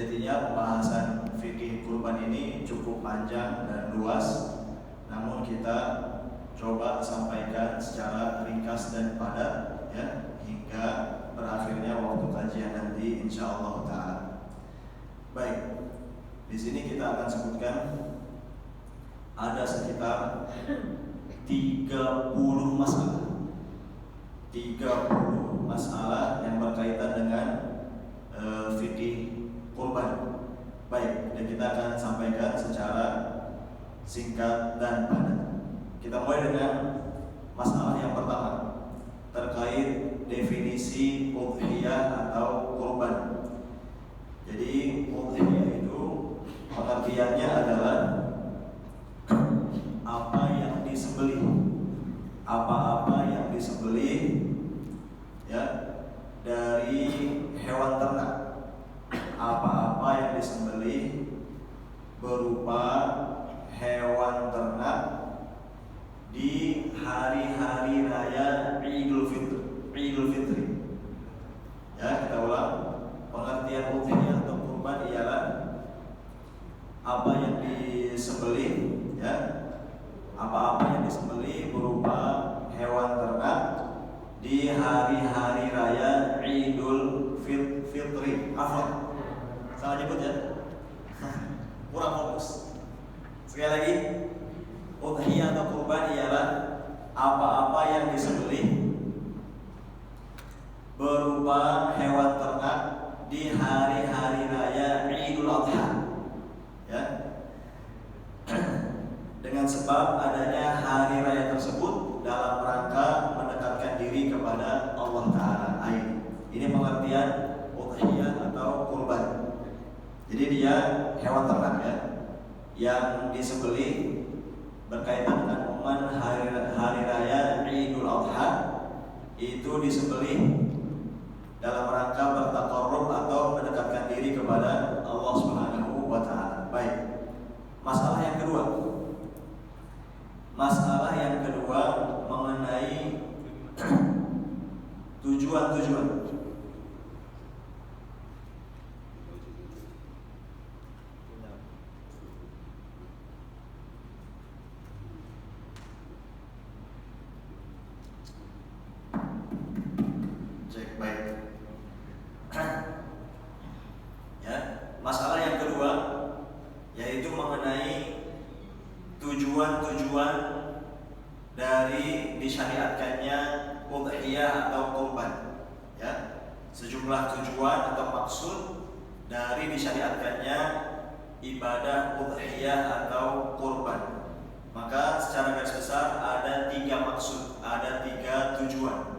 Intinya pembahasan fikih kurban ini cukup panjang dan luas, namun kita coba sampaikan secara ringkas dan padat ya, hingga berakhirnya waktu kajian nanti insyaallah taala. Baik, di sini kita akan sebutkan ada sekitar 30 masalah. 30 masalah yang berkaitan dengan fikih kurban. Baik, dan kita akan sampaikan secara singkat dan padat. Kita mulai dengan masalah yang pertama terkait definisi udhiyah atau kurban. Jadi udhiyah itu pengertiannya adalah apa yang disembelih, apa-apa yang disembelih ya dari hewan ternak. Apa-apa yang disembelih berupa hewan ternak di hari-hari raya Idul Fitri. Ya, kita ulang. Pengertian udhiyah atau kurban ialah apa yang disembelih ya. Apa-apa yang disembelih berupa hewan ternak di hari-hari raya Idul Fitri. Afwan. Salah nyebut ya. Kurang fokus. Sekali lagi, udhiyah atau kurban ialah apa-apa yang disembelih berupa hewan ternak di hari-hari raya Idul Adha. Ya. Dengan sebab adanya hari raya tersebut dalam rangka mendekatkan diri kepada Allah Ta'ala. Ini pengertian udhiyah atau kurban. Jadi dia hewan ternak ya, yang disembelih berkaitan dengan momen hari raya Idul Adha, itu disembelih dalam rangka bertaqarrub atau mendekatkan diri kepada Allah Subhanahu wa Ta'ala. Baik. Masalah yang kedua. Masalah yang kedua mengenai tujuan-tujuan. Cek baik. Ya, masalah yang kedua yaitu mengenai tujuan-tujuan dari disyariatkannya udhiyah atau kurban. Ya, sejumlah tujuan atau maksud dari disyariatkannya ibadah udhiyah atau kurban. Maka secara garis besar ada 3 maksud, ada 3 tujuan.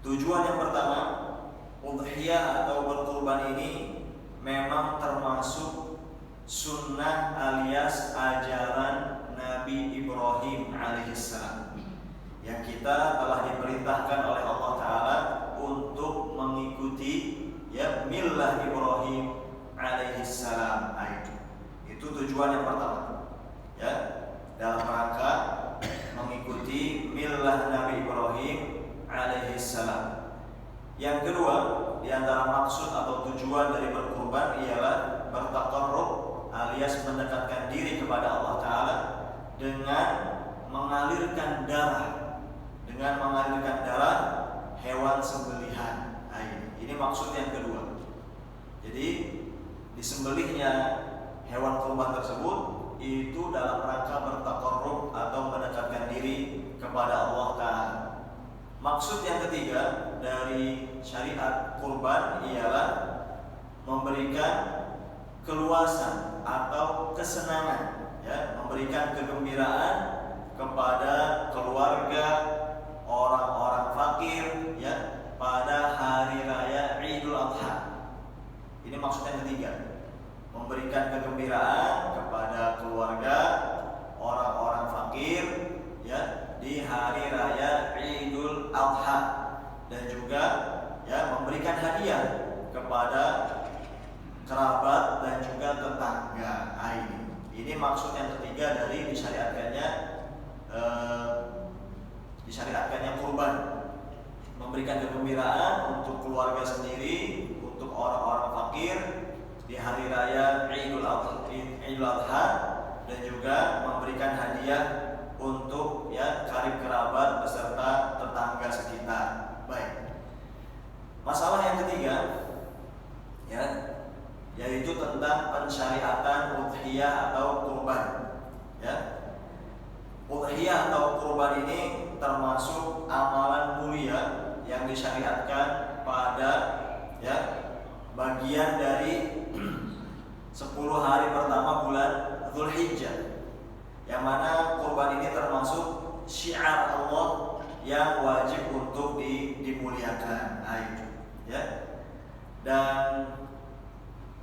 Tujuan yang pertama, udhiyah atau berkurban ini memang termasuk sunnah alias ajaran Nabi Ibrahim alaihissalam, yang kita telah diperintahkan oleh Allah Ta'ala untuk mengikuti ya millah Ibrahim alaihissalam. Itu tujuan yang pertama ya, dalam rangka mengikuti millah Nabi Ibrahim alaihissalam. Yang kedua, di antara maksud atau tujuan dari berkurban ialah bertaqarrub alias mendekatkan diri kepada Allah Ta'ala dengan mengalirkan darah hewan sembelihan. Ini maksud yang kedua. Jadi disembelihnya hewan kurban tersebut itu dalam rangka bertaqarrub atau mendekatkan diri kepada Allah Ta'ala. Maksud yang ketiga dari syariat kurban ialah memberikan keluasan atau kesenangan, ya, memberikan kegembiraan kepada keluarga orang-orang fakir, ya, pada hari raya Idul Adha. Ini maksud yang ketiga, memberikan kegembiraan kepada keluarga orang-orang fakir, ya, di hari raya Idul Adha, dan juga ya memberikan hadiah kepada kerabat dan juga tetangga. Ini maksud yang ketiga dari disyariatkannya kurban, memberikan kegembiraan untuk keluarga sendiri, untuk orang-orang fakir di hari raya Idul Adha, dan juga memberikan hadiah untuk ya karib kerabat beserta tetangga sekitar. Baik. Masalah yang ketiga ya, yaitu tentang pensyariatan udhiyah atau kurban. Ya. Udhiyah atau kurban ini termasuk amalan mulia yang disyariatkan pada ya bagian dari 10 hari pertama bulan Dzulhijjah, yang mana kurban ini termasuk syiar Allah yang wajib untuk dimuliakan. Ya. Dan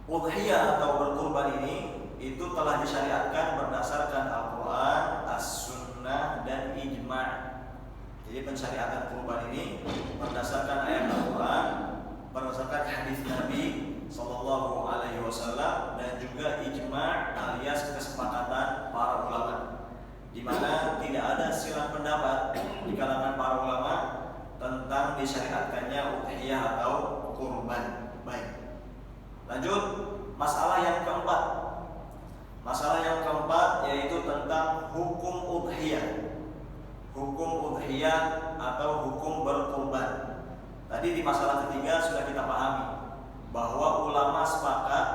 udhiyah atau berkurban ini itu telah disyariatkan berdasarkan Al-Quran, As-Sunnah, dan Ijma'. Jadi pensyariatan kurban ini berdasarkan ayat Al-Quran, berdasarkan hadis Nabi Sallallahu Alaihi Wasallam, dan juga ijma' alias kesepakatan para ulama, di mana tidak ada silang pendapat di kalangan para ulama tentang disyariatkannya udhiyah atau kurban. Baik. Lanjut, masalah yang keempat. Masalah yang keempat yaitu tentang hukum udhiyah. Hukum udhiyah atau hukum berkurban. Tadi di masalah ketiga sudah kita pahami bahwa ulama sepakat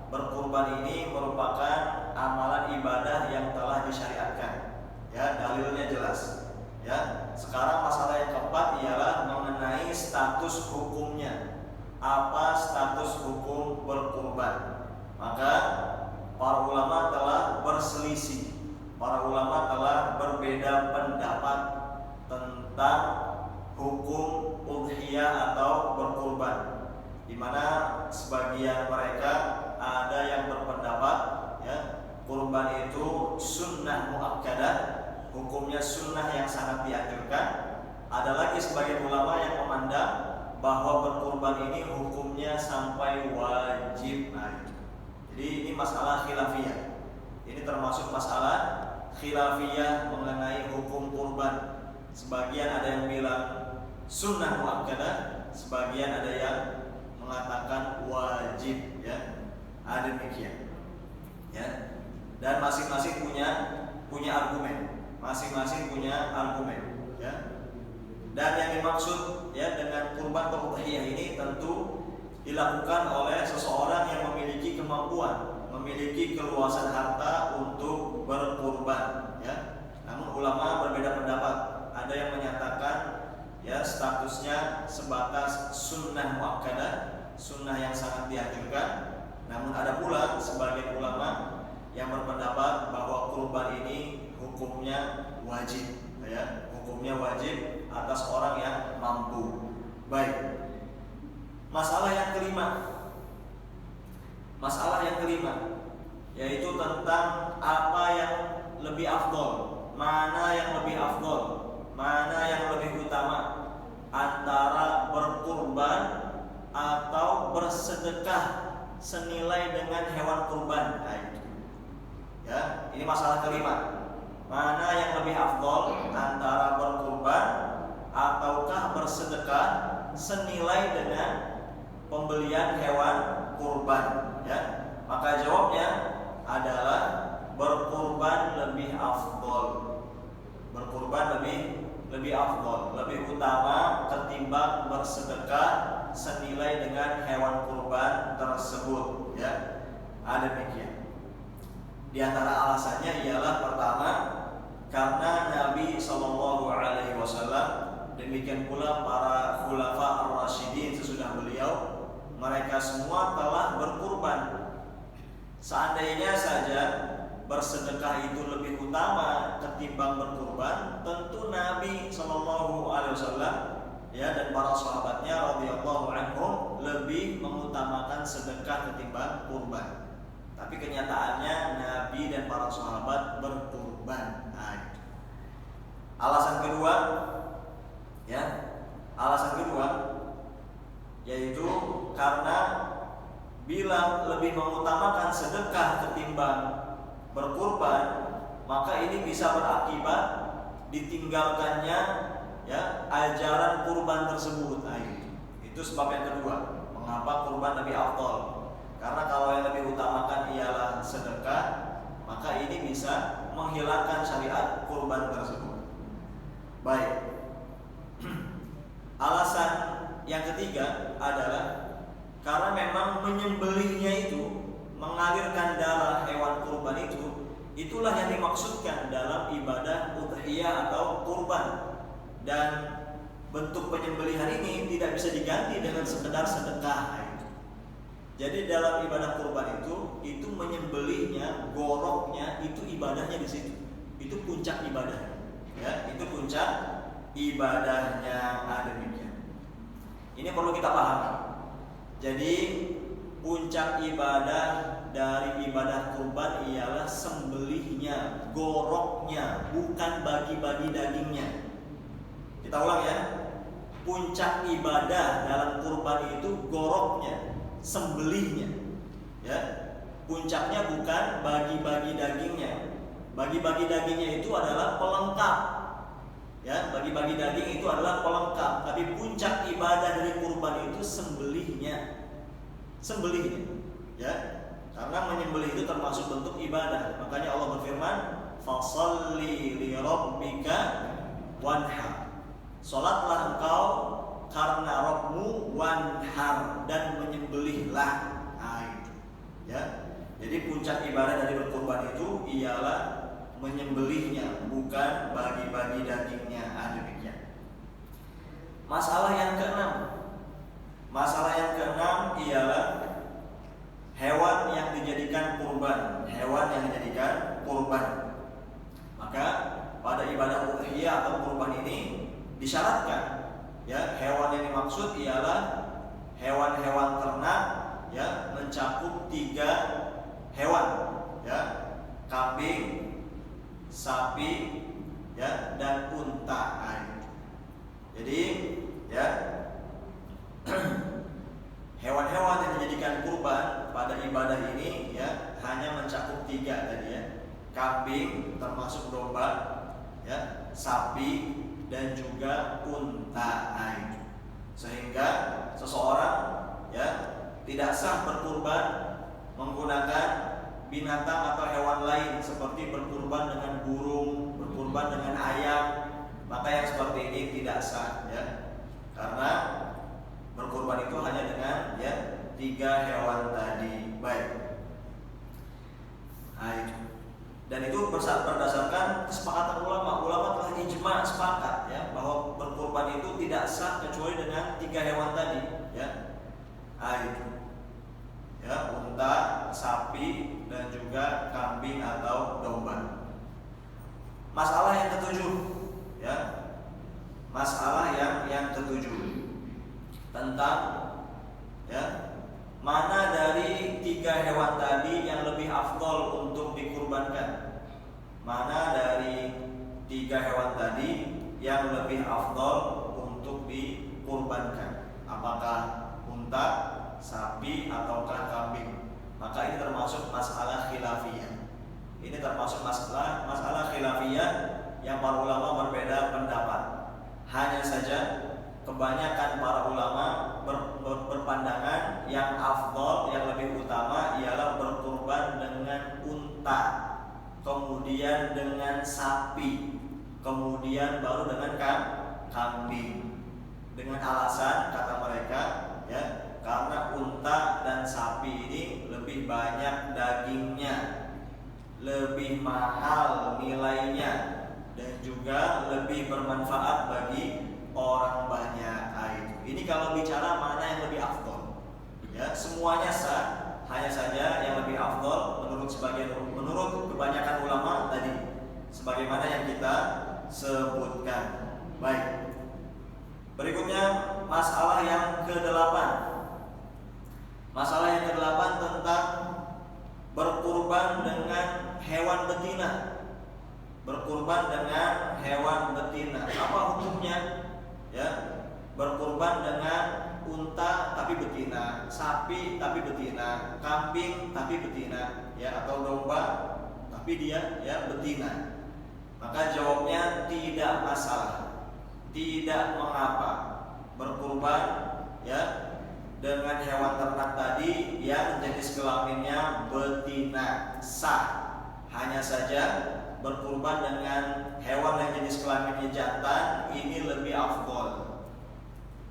berkurban ini merupakan amalan ibadah yang telah disyariatkan. Ya, dalilnya jelas. Ya, sekarang masalah yang keempat ialah mengenai status hukumnya. Apa status hukum berkurban? Maka para ulama telah berselisih. Para ulama telah berbeda pendapat tentang hukum udhiyah atau berkurban, di mana sebagian mereka ada yang berpendapat ya kurban itu sunnah muakkadah, hukumnya sunnah yang sangat dianjurkan. Ada lagi sebagian ulama yang memandang bahwa berkurban ini hukumnya sampai wajib. Jadi ini masalah khilafiyah. Ini termasuk masalah khilafiyah mengenai hukum kurban. Sebagian ada yang bilang sunnah muakkadah, sebagian ada yang mengatakan wajib. Ya, ada demikian. Ya, dan masing-masing punya argumen. Masing-masing punya argumen. Ya. Dan yang dimaksud ya dengan kurban atau udhiyah ini tentu dilakukan oleh seseorang yang memiliki kemampuan, memiliki keluasan harta untuk berkurban. Ya. Namun ulama berbeda pendapat. Ada yang menyatakan ya statusnya sebatas sunnah muakkadah, sunnah yang sangat dianjurkan. Namun ada pula sebagian ulama yang berpendapat bahwa kurban ini hukumnya wajib. Ya, hukumnya wajib atas orang yang mampu. Baik. Masalah yang kelima yaitu tentang apa yang lebih afdol, mana yang lebih afdol, mana yang lebih utama antara berkurban atau bersedekah senilai dengan hewan kurban. Ya, ini masalah kelima. Mana yang lebih afdol antara berkurban ataukah bersedekah senilai dengan pembelian hewan kurban? Ya, maka jawabnya adalah berkurban lebih afdol. Berkurban lebih afdol, lebih utama ketimbang bersedekah senilai dengan hewan kurban tersebut. Ya, ada demikian. Di antara alasannya ialah pertama, karena Nabi Shallallahu Alaihi Wasallam, demikian pula para khulafa ar-rasyidin sesudah beliau, mereka semua telah berkurban. Seandainya saja bersedekah itu lebih utama ketimbang berkurban, tentu Nabi Shallallahu Alaihi Wasallam ya dan para sahabatnya radhiyallahu anhum lebih mengutamakan sedekah ketimbang kurban. Tapi kenyataannya Nabi dan para sahabat berkurban. Alasan kedua yaitu karena bila lebih mengutamakan sedekah ketimbang berkurban, maka ini bisa berakibat ditinggalkannya ya ajaran kurban tersebut. Itu sebab yang kedua, mengapa kurban lebih afdal. Karena kalau yang lebih utamakan ialah sedekah, maka ini bisa menghilangkan syariat kurban tersebut. Baik. Alasan yang ketiga adalah karena memang menyembelihnya itu, mengalirkan darah hewan kurban itu, itulah yang dimaksudkan dalam ibadah udhiyah atau kurban. Dan bentuk penyembelihan ini tidak bisa diganti dengan sekedar sedekah. Jadi dalam ibadah kurban itu menyembelihnya, goroknya, itu ibadahnya di situ. Itu puncak ibadahnya. Ya, itu puncak ibadahnya. Demikian. Ini perlu kita pahami. Jadi puncak ibadah dari ibadah kurban ialah sembelihnya, goroknya, bukan bagi-bagi dagingnya. Kita ulang ya. Puncak ibadah dalam kurban itu goroknya, sembelihnya. Ya. Puncaknya bukan bagi-bagi dagingnya. Bagi-bagi dagingnya itu adalah pelengkap. Ya, bagi-bagi daging itu adalah pelengkap, tapi puncak ibadah dari kurban itu sembelihnya. Sembelihnya. Ya. Karena menyembelih itu termasuk bentuk ibadah. Makanya Allah berfirman, "Fasholli li rabbika wanhar." Salatlah engkau karena Rabbmu, wanhar, dan menyembelihlah. Ya. Jadi puncak ibadah dari berkurban itu ialah menyembelihnya, bukan bagi-bagi dagingnya. Demikian. Masalah yang keenam ialah hewan yang dijadikan kurban. Maka pada ibadah udhiyah atau kurban ini disyaratkan, ya, hewan yang dimaksud ialah hewan-hewan ternak, ya, mencakup 3 hewan, ya, kambing, sapi, ya, dan unta. Jadi, ya, hewan-hewan yang dijadikan kurban pada ibadah ini, ya, hanya mencakup 3 tadi, ya, kambing termasuk domba, ya, sapi, dan juga unta. Sehingga seseorang, ya, tidak sah berkurban menggunakan binatang atau hewan lain, seperti berkurban dengan burung, berkurban dengan ayam. Maka yang seperti ini tidak sah, ya, karena berkurban itu hanya dengan, ya, 3 hewan tadi. Baik. Dan itu berdasarkan kesepakatan ulama. Ulama telah ijma, sepakat, ya, bahwa berkurban itu tidak sah kecuali dengan 3 hewan tadi, ya. Ya, unta, sapi, dan juga kambing atau domba. Masalah yang ketujuh, ya. Masalah yang ketujuh tentang, ya, mana dari 3 hewan tadi yang lebih afdol untuk dikurbankan? Mana dari 3 hewan tadi yang lebih afdol untuk dikurbankan? Apakah unta, sapi, ataukah kambing? Maka ini termasuk masalah khilafiyah. Ini termasuk masalah khilafiyah yang para ulama berbeda pendapat. Hanya saja kebanyakan para ulama berpandangan yang afdol, yang lebih utama ialah berkurban dengan unta, kemudian dengan sapi, kemudian baru dengan kambing. Dengan alasan, kata mereka, ya, karena unta dan sapi ini lebih banyak dagingnya, lebih mahal nilainya, dan juga lebih bermanfaat bagi orang banyak. Ini kalau bicara mana yang lebih afdol, ya, semuanya sah. Hanya saja yang lebih afdol menurut kebanyakan ulama tadi, sebagaimana yang kita sebutkan. Baik. Berikutnya masalah yang ke-8. Masalah yang ke-8 tentang berkurban dengan hewan betina. Berkurban dengan hewan betina. Apa hukumnya? Ya, berkurban dengan unta tapi betina, sapi tapi betina, kambing tapi betina, ya, atau domba tapi dia, ya, betina. Maka jawabnya tidak masalah, tidak mengapa berkurban, ya, dengan hewan ternak tadi yang jenis kelaminnya betina sah. Hanya saja berkurban dengan hewan yang jenis kelaminnya jantan ini lebih afdol.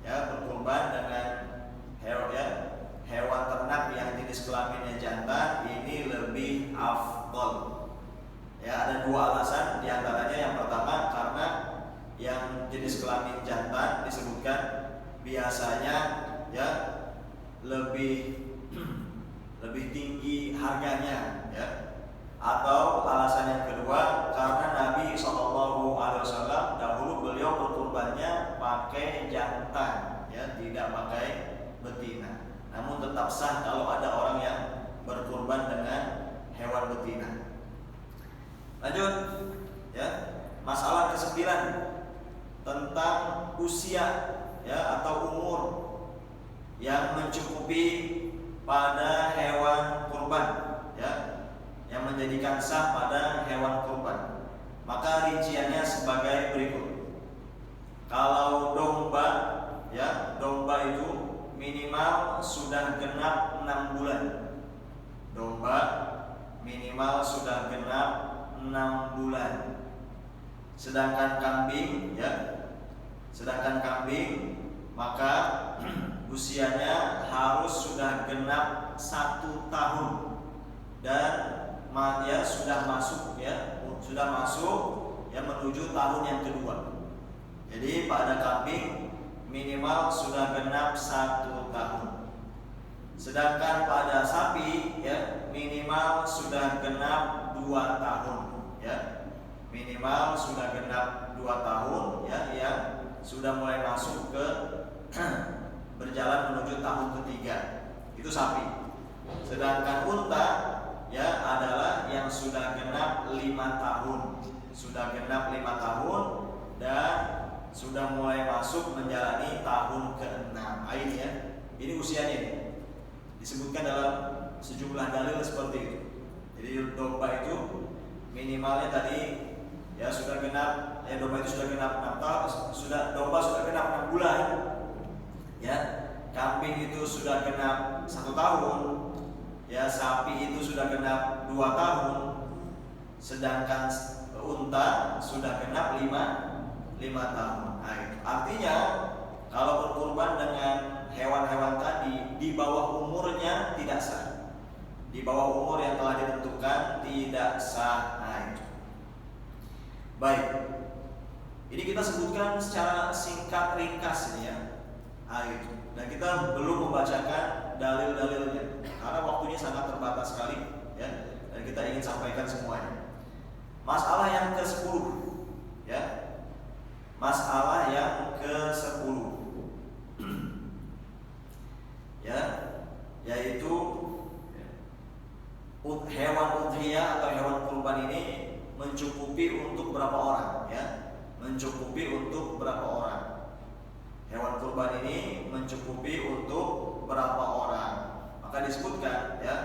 Ya, berkurban dengan hewan ternak yang jenis kelaminnya jantan ini lebih afdol. Ya, ada dua alasan, diantaranya yang pertama karena yang jenis kelamin jantan disebutkan biasanya ya lebih tinggi harganya, ya. Atau alasan yang kedua karena Nabi SAW dahulu beliau berkurbannya pakai jantan, ya, tidak pakai betina. Namun tetap sah kalau ada orang yang berkurban dengan hewan betina. Lanjut, ya, masalah ke-9 tentang usia, ya, atau umur yang mencukupi pada hewan kurban, ya, yang menjadikan sah pada hewan kurban. Maka rinciannya sebagai berikut. Kalau domba, ya, domba itu minimal sudah genap 6 bulan. Domba minimal sudah genap 6 bulan. Sedangkan kambing, ya, maka usianya harus sudah genap 1 tahun dan dia sudah masuk menuju tahun yang kedua. Jadi pada kambing minimal sudah genap 1 tahun. Sedangkan pada sapi, ya, minimal sudah genap 2 tahun, ya. Minimal sudah genap 2 tahun, ya, yang sudah mulai masuk ke berjalan menuju tahun ketiga. Itu sapi. Sedangkan unta, ya, adalah yang sudah genap 5 tahun. Sudah genap 5 tahun dan sudah mulai masuk menjalani tahun ke-6. Ya. Ini usianya ini. Disebutkan dalam sejumlah dalil seperti itu. Jadi domba itu minimalnya tadi, ya, sudah genap, ya, domba itu sudah genap 6 tahun, domba sudah genap 6 bulan. Ya, kambing itu sudah genap 1 tahun, ya, sapi itu sudah genap 2 tahun, sedangkan unta sudah genap 5 tahun. Nah, artinya kalau berkurban dengan hewan-hewan tadi di bawah umurnya tidak sah. Di bawah umur yang telah ditentukan tidak sah. Nah, itu. Baik. Ini kita sebutkan secara singkat ringkas ini, ya. Nah, itu. Dan kita belum membacakan dalil-dalilnya karena waktunya sangat terbatas sekali, ya. Dan kita ingin sampaikan semuanya. Masalah yang ke-10, ya. Masalah yang ke-10, ya, yaitu hewan udhiyah atau hewan kurban ini mencukupi untuk berapa orang, ya? Mencukupi untuk berapa orang? Hewan kurban ini mencukupi untuk berapa orang? Maka disebutkan, ya,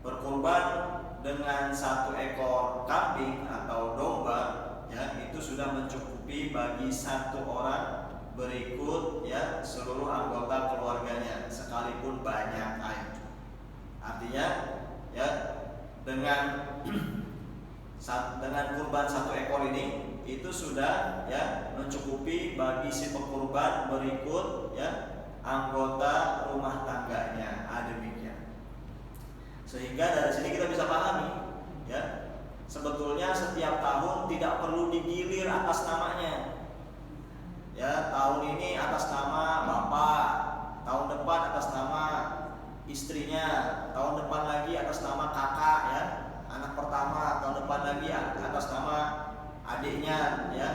berkurban dengan 1 ekor kambing atau domba, ya, itu sudah mencukupi bagi 1 orang berikut, ya, seluruh anggota keluarganya sekalipun banyak. Artinya, ya, dengan kurban 1 ekor ini itu sudah, ya, mencukupi bagi si pekurban berikut, ya, anggota rumah tangganya. Demikian. Sehingga dari sini kita bisa pahami, ya, sebetulnya setiap tahun tidak perlu digilir atas namanya. Ya, tahun ini atas nama bapak, tahun depan atas nama istrinya, tahun depan lagi atas nama kakak, ya, anak pertama, tahun depan lagi atas nama adiknya, ya,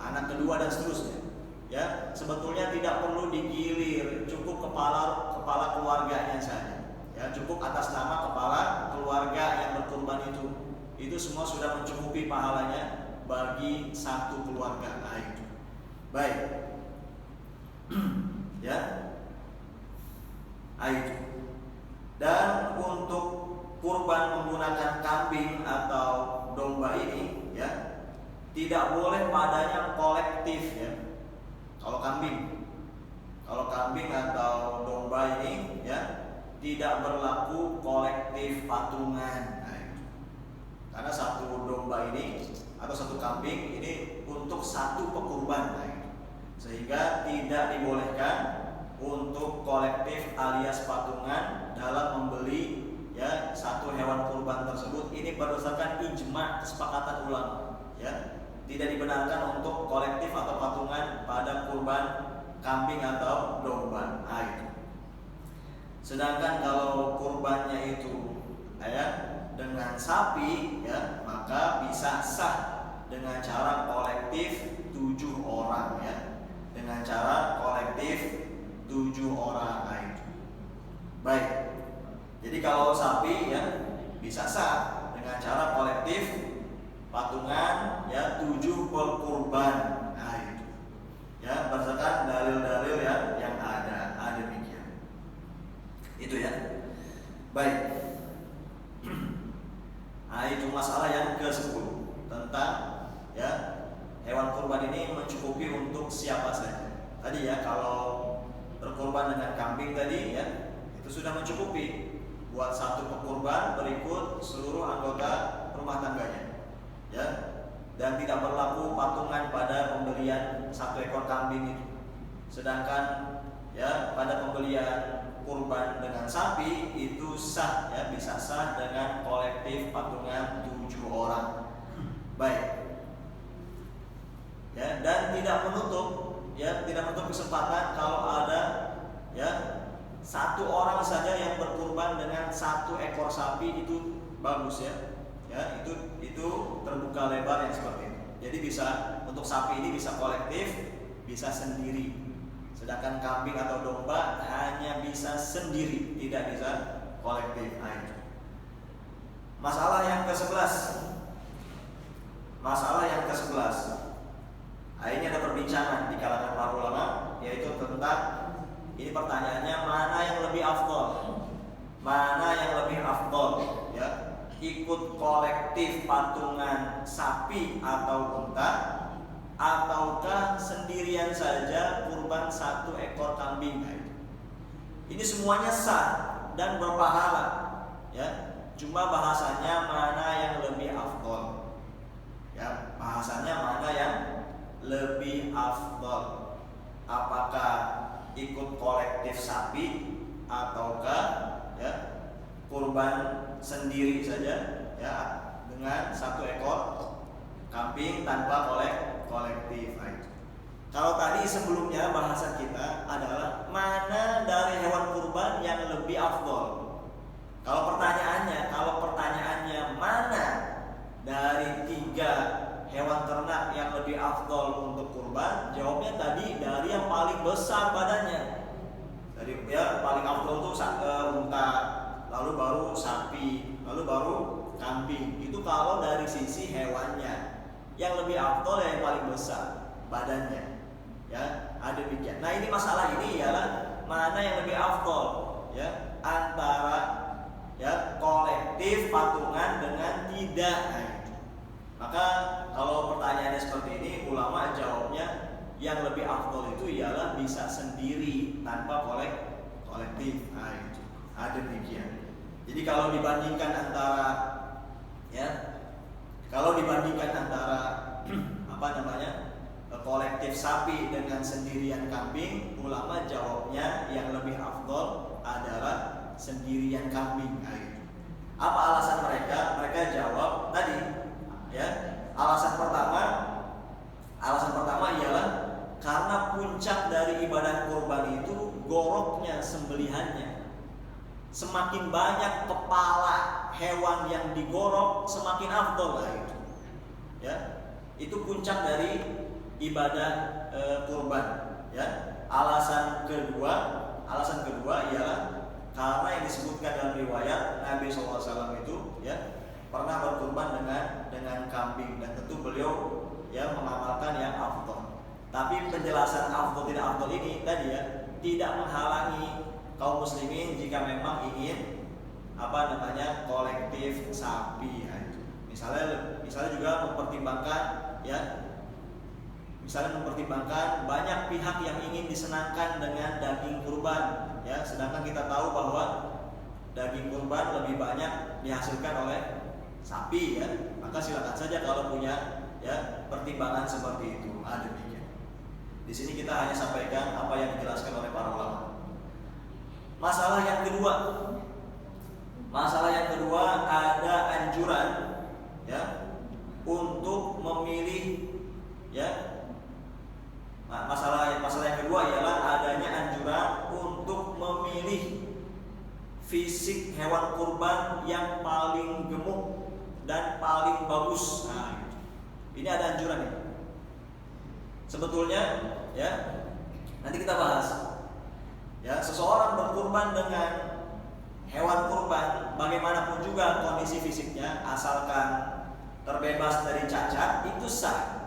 anak kedua dan seterusnya. Ya, sebetulnya tidak perlu digilir, cukup kepala keluarganya saja. Ya, cukup atas nama kepala keluarga yang berkurban itu. Itu semua sudah mencukupi pahalanya bagi 1 keluarga. Itu. Baik. Ya. Itu. Dan untuk kurban menggunakan kambing atau domba ini, ya, tidak boleh padanya kolektif, ya. Kalau kambing Kalau kambing atau domba ini ya tidak berlaku kolektif patungan. Nah, karena satu domba ini atau satu kambing ini untuk satu pekurban, sehingga tidak dibolehkan untuk kolektif alias patungan dalam membeli ya satu hewan kurban tersebut. Ini berdasarkan ijma kesepakatan ulama, ya tidak dibenarkan untuk kolektif atau patungan pada kurban kambing atau domba. Sedangkan kalau kurbannya itu ya dengan sapi ya maka bisa sah dengan cara kolektif 7 orang ya. Dengan cara kolektif 7 orang. Baik. Jadi kalau sapi ya bisa sah dengan cara kolektif patungan ya 7 pekurban. Ya berdasarkan dalil-dalil yang ada demikian. Itu ya. Baik. Itu masalah yang ke-10 tentang ya hewan kurban ini mencukupi untuk siapa saja. Tadi ya kalau berkurban dengan kambing tadi ya itu sudah mencukupi buat satu pekurban berikut seluruh anggota rumah tangganya. Ya. Dan tidak berlaku patungan pada pembelian satu ekor kambing itu. Sedangkan ya pada pembelian kurban dengan sapi itu sah ya bisa sah dengan kolektif patungan 7 orang. Baik. Ya dan tidak menutup kesempatan kalau ada ya satu orang saja yang berkurban dengan satu ekor sapi itu bagus ya. Ya, itu terbuka lebar yang seperti itu. Jadi bisa untuk sapi ini bisa kolektif, bisa sendiri. Sedangkan kambing atau domba hanya bisa sendiri, tidak bisa kolektif. Masalah yang ke-11. Ini ada perbincangan di kalangan para ulama, yaitu tentang ini pertanyaannya mana yang lebih afdol? Ya. Ikut kolektif patungan sapi atau unta ataukah sendirian saja kurban satu ekor kambing. Ini semuanya sah dan berpahala ya. Cuma bahasanya mana yang lebih afdol. Ya, bahasanya mana yang lebih afdol. Apakah ikut kolektif sapi ataukah ya kurban sendiri saja ya dengan satu ekor kambing tanpa kolektif. Kalau tadi sebelumnya bahasa kita adalah mana dari hewan kurban yang lebih afdol. Kalau pertanyaannya mana dari 3 hewan ternak yang lebih afdol untuk kurban, jawabnya tadi dari yang paling besar badannya. Dari ya paling afdol itu unta, lalu baru sapi, lalu baru kambing. Itu kalau dari sisi hewannya. Yang lebih afdol yang paling besar badannya. Ya, ada demikian. Nah, ini masalah ini ialah mana yang lebih afdol ya antara ya kolektif patungan dengan tidak. Maka kalau pertanyaannya seperti ini, ulama jawabnya yang lebih afdol itu ialah bisa sendiri tanpa kolektif. Itu ada demikian. Jadi kalau dibandingkan antara kolektif sapi dengan sendirian kambing, ulama jawabnya yang lebih afdol adalah sendirian kambing. Apa alasan mereka? Mereka jawab tadi ya. Alasan pertama ialah karena puncak dari ibadah kurban itu goroknya sembelihannya. Semakin banyak kepala hewan yang digorok, semakin afdol itu. Ya, itu puncak dari ibadah kurban. Ya, alasan kedua ialah karena yang disebutkan dalam riwayat Nabi SAW itu ya pernah berkurban dengan kambing dan tentu beliau ya mengamalkan yang afdol. Tapi penjelasan afdol tidak afdol ini tadi ya tidak menghalangi kaum muslimin jika memang ingin kolektif sapi. Misalnya juga mempertimbangkan ya Misalnya mempertimbangkan banyak pihak yang ingin disenangkan dengan daging kurban, ya, sedangkan kita tahu bahwa daging kurban lebih banyak dihasilkan oleh sapi, ya, maka silakan saja kalau punya, ya, pertimbangan seperti itu. Demikian. Di sini kita hanya sampaikan apa yang dijelaskan oleh para ulama. Masalah yang kedua ada anjuran, ya, untuk memilih, ya. Masalah yang kedua ialah adanya anjuran untuk memilih fisik hewan kurban yang paling gemuk dan paling bagus. Ini ada anjuran ya. Sebetulnya, ya, nanti kita bahas. Ya, seseorang berkurban dengan hewan kurban, bagaimanapun juga kondisi fisiknya, asalkan terbebas dari cacat, itu sah.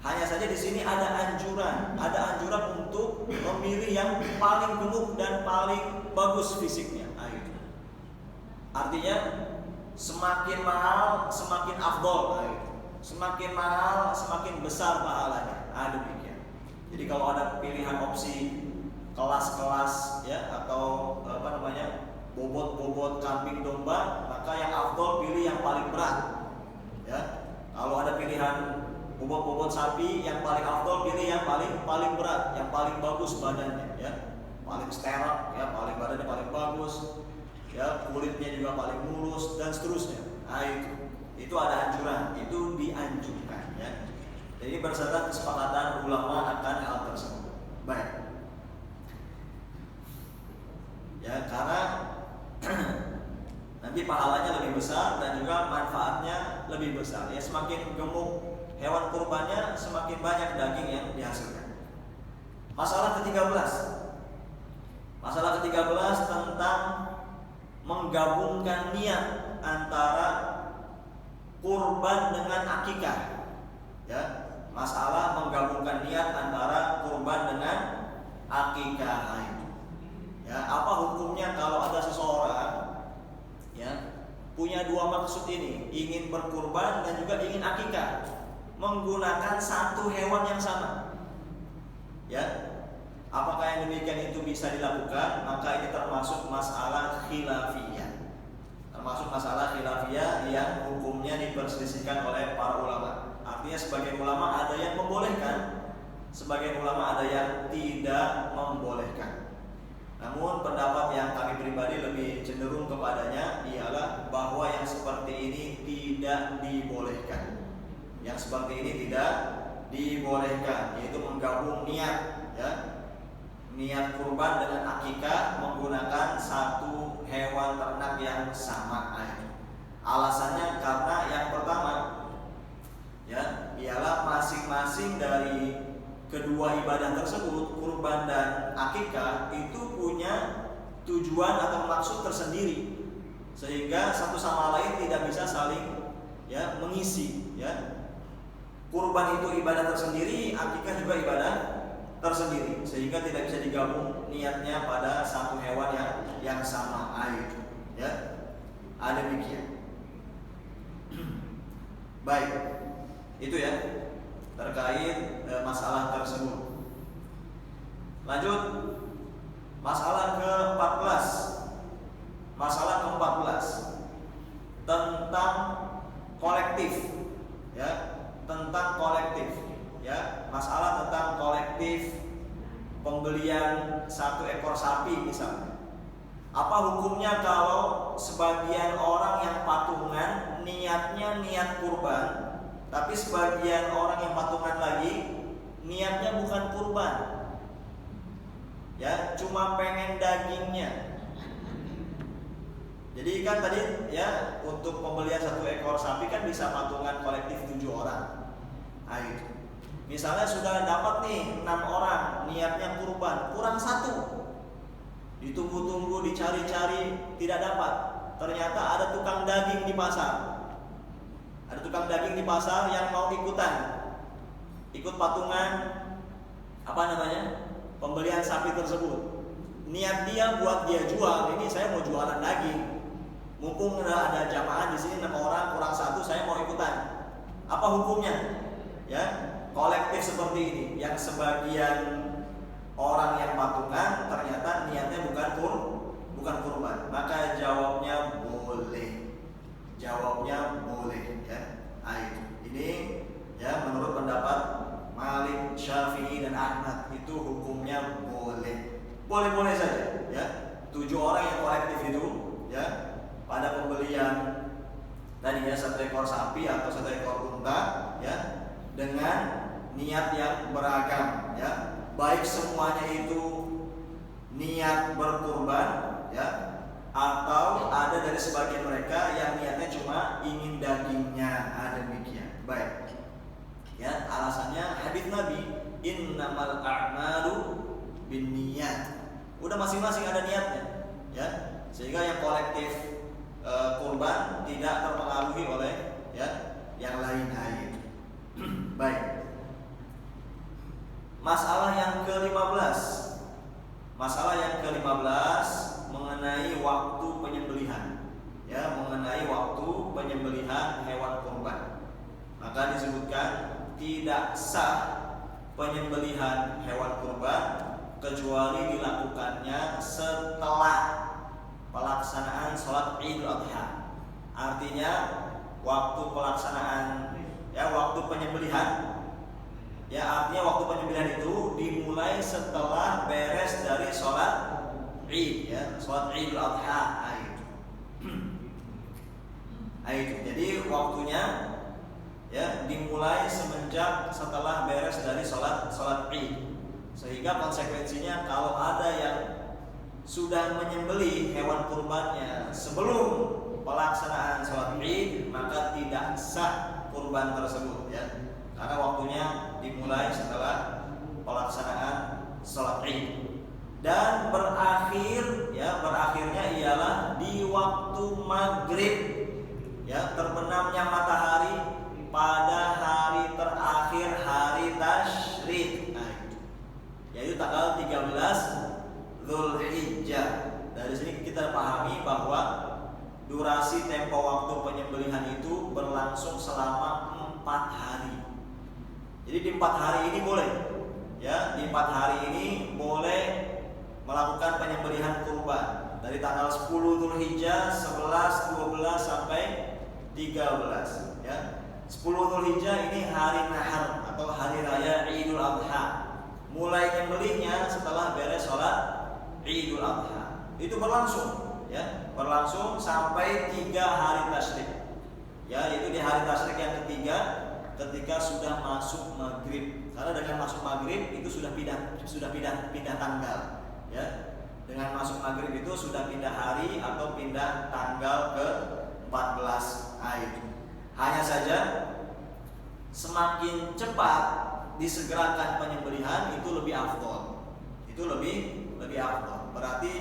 Hanya saja di sini ada anjuran untuk memilih yang paling gemuk dan paling bagus fisiknya. Artinya semakin mahal semakin afdol, semakin mahal semakin besar pahalanya. Demikian. Jadi kalau ada pilihan opsi kelas-kelas, ya, atau bobot-bobot kambing domba, maka yang afdol pilih yang paling berat, ya. Kalau ada pilihan bobot-bobot sapi, yang paling afdol pilih yang paling berat, yang paling bagus badannya, ya, paling steril, ya, paling badannya paling bagus, ya, kulitnya juga paling mulus dan seterusnya. Itu ada anjuran, itu dianjurkan, ya. Jadi berdasarkan kesepakatan ulama akan hal tersebut. Baik. Ya, karena nanti pahalanya lebih besar dan juga manfaatnya lebih besar. Ya, semakin gemuk hewan kurbannya, semakin banyak daging yang dihasilkan. Masalah ke-13 tentang menggabungkan niat antara kurban dengan akikah. Ya, masalah menggabungkan niat antara kurban dengan akikah. Ya, apa hukumnya kalau ada seseorang, ya, punya dua maksud ini, ingin berkurban dan juga ingin akikah, menggunakan satu hewan yang sama, ya, apakah yang demikian itu bisa dilakukan? Maka ini termasuk masalah khilafiyah, yang hukumnya diperselisihkan oleh para ulama. Artinya sebagian ulama ada yang membolehkan, sebagian ulama ada yang tidak membolehkan. Namun pendapat yang kami pribadi lebih cenderung kepadanya ialah bahwa yang seperti ini tidak dibolehkan. Yang seperti ini tidak dibolehkan, yaitu menggabung niat, ya, niat kurban dengan akikah menggunakan satu hewan ternak yang sama. Alasannya karena yang pertama, ya, ialah masing-masing dari kedua ibadah tersebut, kurban dan akikah, itu punya tujuan atau maksud tersendiri, sehingga satu sama lain tidak bisa saling, ya, mengisi, ya. Kurban itu ibadah tersendiri, akikah juga ibadah tersendiri, sehingga tidak bisa digabung niatnya pada satu hewan yang sama. Ya, demikian. Baik, itu ya terkait masalah tersebut. Lanjut, masalah ke-14. Tentang kolektif, ya, masalah tentang kolektif pembelian satu ekor sapi misalnya. Apa hukumnya kalau sebagian orang yang patungan niatnya niat kurban, tapi sebagian orang yang patungan lagi niatnya bukan kurban, ya, cuma pengen dagingnya. Jadi kan tadi, ya, untuk pembelian satu ekor sapi kan bisa patungan kolektif 7 orang. Misalnya sudah dapat nih 6 orang niatnya kurban, kurang 1. Ditunggu-tunggu, dicari-cari, tidak dapat. Ternyata ada tukang daging di pasar. Yang mau ikutan, ikut patungan pembelian sapi tersebut. Niat dia buat dia jual, ini saya mau jualan daging. Mumpung ada jamaah di sini 6 orang kurang 1, saya mau ikutan. Apa hukumnya? Ya, kolektif seperti ini, yang sebagian orang yang patungan ternyata niatnya bukan kurban, maka jawabnya boleh. Jawabnya boleh ya. Ini ya menurut pendapat Malik, Syafi'i dan Ahmad itu hukumnya boleh. Boleh-boleh saja ya. 7 orang yang kolektif itu ya pada pembelian tadi ya 1 ekor sapi atau 1 ekor unta ya dengan niat yang beragam ya, baik semuanya itu niat berkurban ya, atau ada dari sebagian mereka yang niatnya cuma ingin dagingnya, demikian. Baik ya, alasannya hadis Nabi, innamal a'malu binniyat. Udah masing-masing ada niatnya ya, sehingga yang kolektif kurban tidak terpengaruhi oleh ya yang lain-lain. Baik. Masalah yang ke-15. Masalah yang ke-15 mengenai waktu penyembelihan. Ya, mengenai waktu penyembelihan hewan kurban. Maka disebutkan tidak sah penyembelihan hewan kurban kecuali dilakukannya setelah pelaksanaan sholat Idul Adha. Artinya waktu pelaksanaan ya waktu penyembelihan ya, artinya waktu penyembelihan itu dimulai setelah beres dari sholat Id ya, sholat Idul Adha itu. Jadi waktunya ya dimulai semenjak setelah beres dari sholat Id. Sehingga konsekuensinya kalau ada yang sudah menyembelih hewan kurbannya sebelum pelaksanaan sholat Id, maka tidak sah kurban tersebut ya, karena waktunya dimulai setelah pelaksanaan sholat Id. Dan berakhirnya ialah di waktu maghrib ya, terbenamnya matahari pada hari terakhir hari tasyrik, yaitu tanggal 13 Zulhijjah. Dari sini kita pahami bahwa durasi tempo waktu penyembelihan itu berlangsung selama 4 hari. Jadi di 4 hari ini boleh ya, di 4 hari ini boleh melakukan penyembelihan kurban dari tanggal 10 Zulhijjah, 11, 12 sampai 13 ya. 10 Zulhijjah ini hari nahar atau hari raya Idul Adha. Mulai nyembelihnya setelah beres sholat Idul Adha. Itu berlangsung ya, berlangsung sampai 3 hari tasyrik. Ya, itu di hari tasyrik yang ketiga ketika sudah masuk maghrib. Karena dengan masuk maghrib itu sudah pindah tanggal. Ya, dengan masuk maghrib itu sudah pindah hari atau pindah tanggal ke 14 itu. Hanya saja semakin cepat disegerakan penyembelihan itu lebih afdol. Itu lebih afdol. Berarti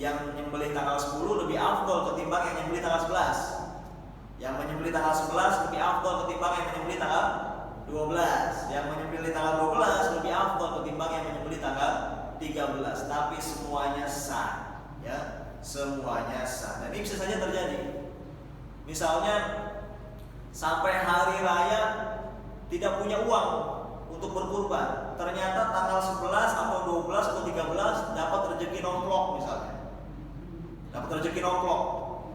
yang menyembelih tanggal 10 lebih afdol ketimbang yang menyembelih tanggal 11. Yang menyembelih tanggal 11 lebih afdol ketimbang yang menyembelih tanggal 12. Yang menyembelih tanggal 12 lebih afdol ketimbang yang menyembelih tanggal 13. Tapi semuanya sah ya, semuanya sah. Dan ini bisa saja terjadi. Misalnya sampai hari raya tidak punya uang untuk berkurban, ternyata tanggal 11 atau 12 atau 13 dapat rezeki nomplok misalnya. Dapat rezeki nomplok,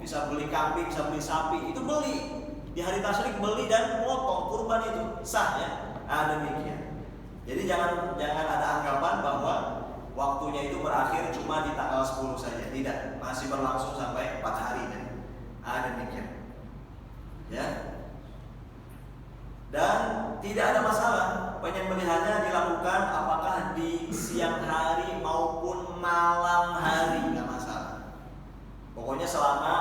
bisa beli kambing, bisa beli sapi, itu beli. Di hari tasyrik beli dan potong kurban itu sah ya. Demikian. Jadi jangan ada anggapan bahwa waktunya itu berakhir cuma di tanggal 10 saja. Tidak, masih berlangsung sampai 4 hari ya. Demikian. Ya. Dan tidak ada masalah penyembelihannya dilakukan apakah di siang hari maupun malam hari, nggak masalah. Pokoknya selama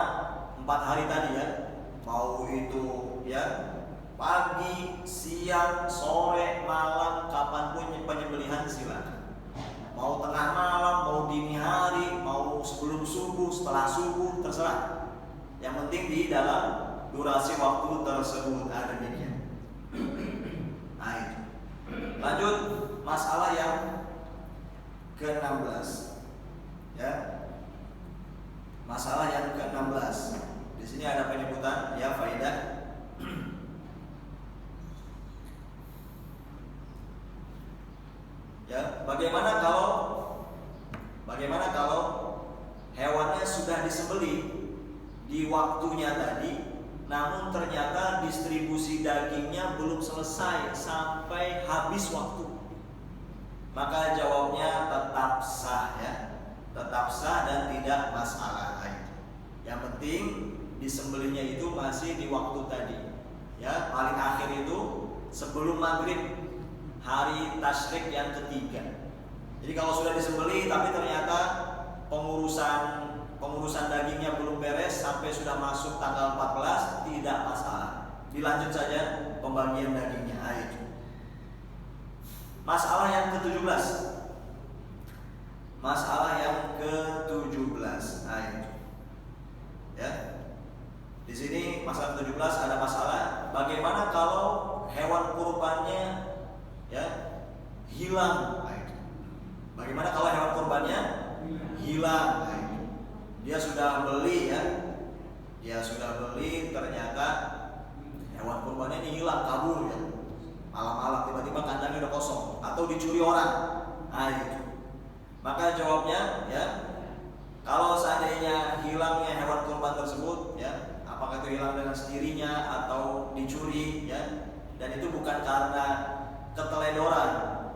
4 hari tadi ya, mau itu ya pagi, siang, sore, malam, kapanpun penyembelihan silakan. Mau tengah malam, mau dini hari, mau sebelum subuh, setelah subuh, terserah. Yang penting di dalam durasi waktu tersebut. Demikian. Lanjut masalah yang ke-16 ya. Masalah yang ke-16. Di sini ada penyebutan ya faedah. namun ternyata distribusi dagingnya belum selesai sampai habis waktu, maka jawabnya tetap sah ya, tetap sah dan tidak masalah. Yang penting disembelihnya itu masih di waktu tadi ya, paling akhir itu sebelum maghrib hari tasyrik yang ketiga. Jadi kalau sudah disembelih tapi ternyata pengurusan dagingnya belum beres sampai sudah masuk tanggal 14, tidak masalah, dilanjut saja pembagian dagingnya. Itu masalah yang ke-17. Masalah yang ke-17. Itu ya. Di sini masalah ke-17 ada masalah bagaimana kalau hewan kurbannya ya hilang. Bagaimana kalau hewan kurbannya hilang? Dia sudah beli ya, dia sudah beli, ternyata hewan kurbannya ini hilang, kabur ya, malam-malam tiba-tiba kandangnya udah kosong atau dicuri orang. Itu. Maka jawabnya ya, kalau seandainya hilangnya hewan kurban tersebut ya, apakah itu hilang dengan sendirinya atau dicuri ya, dan itu bukan karena keteledoran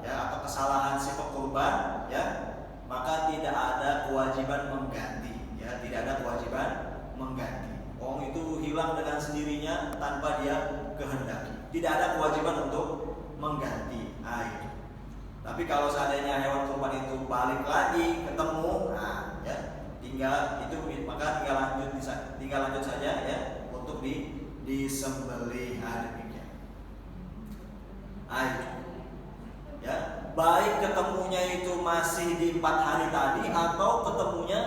ya atau kesalahan si pekurban ya, maka tidak ada kewajiban mengganti ya, tidak ada kewajiban mengganti. Itu hilang dengan sendirinya tanpa dia kehendaki, tidak ada kewajiban untuk mengganti. Itu. Tapi kalau seandainya hewan kurban itu balik lagi ketemu, ya tinggal itu, maka tinggal lanjut saja ya untuk disembelih. Demikian. Itu. Ya, baik ketemunya itu masih di 4 hari tadi atau ketemunya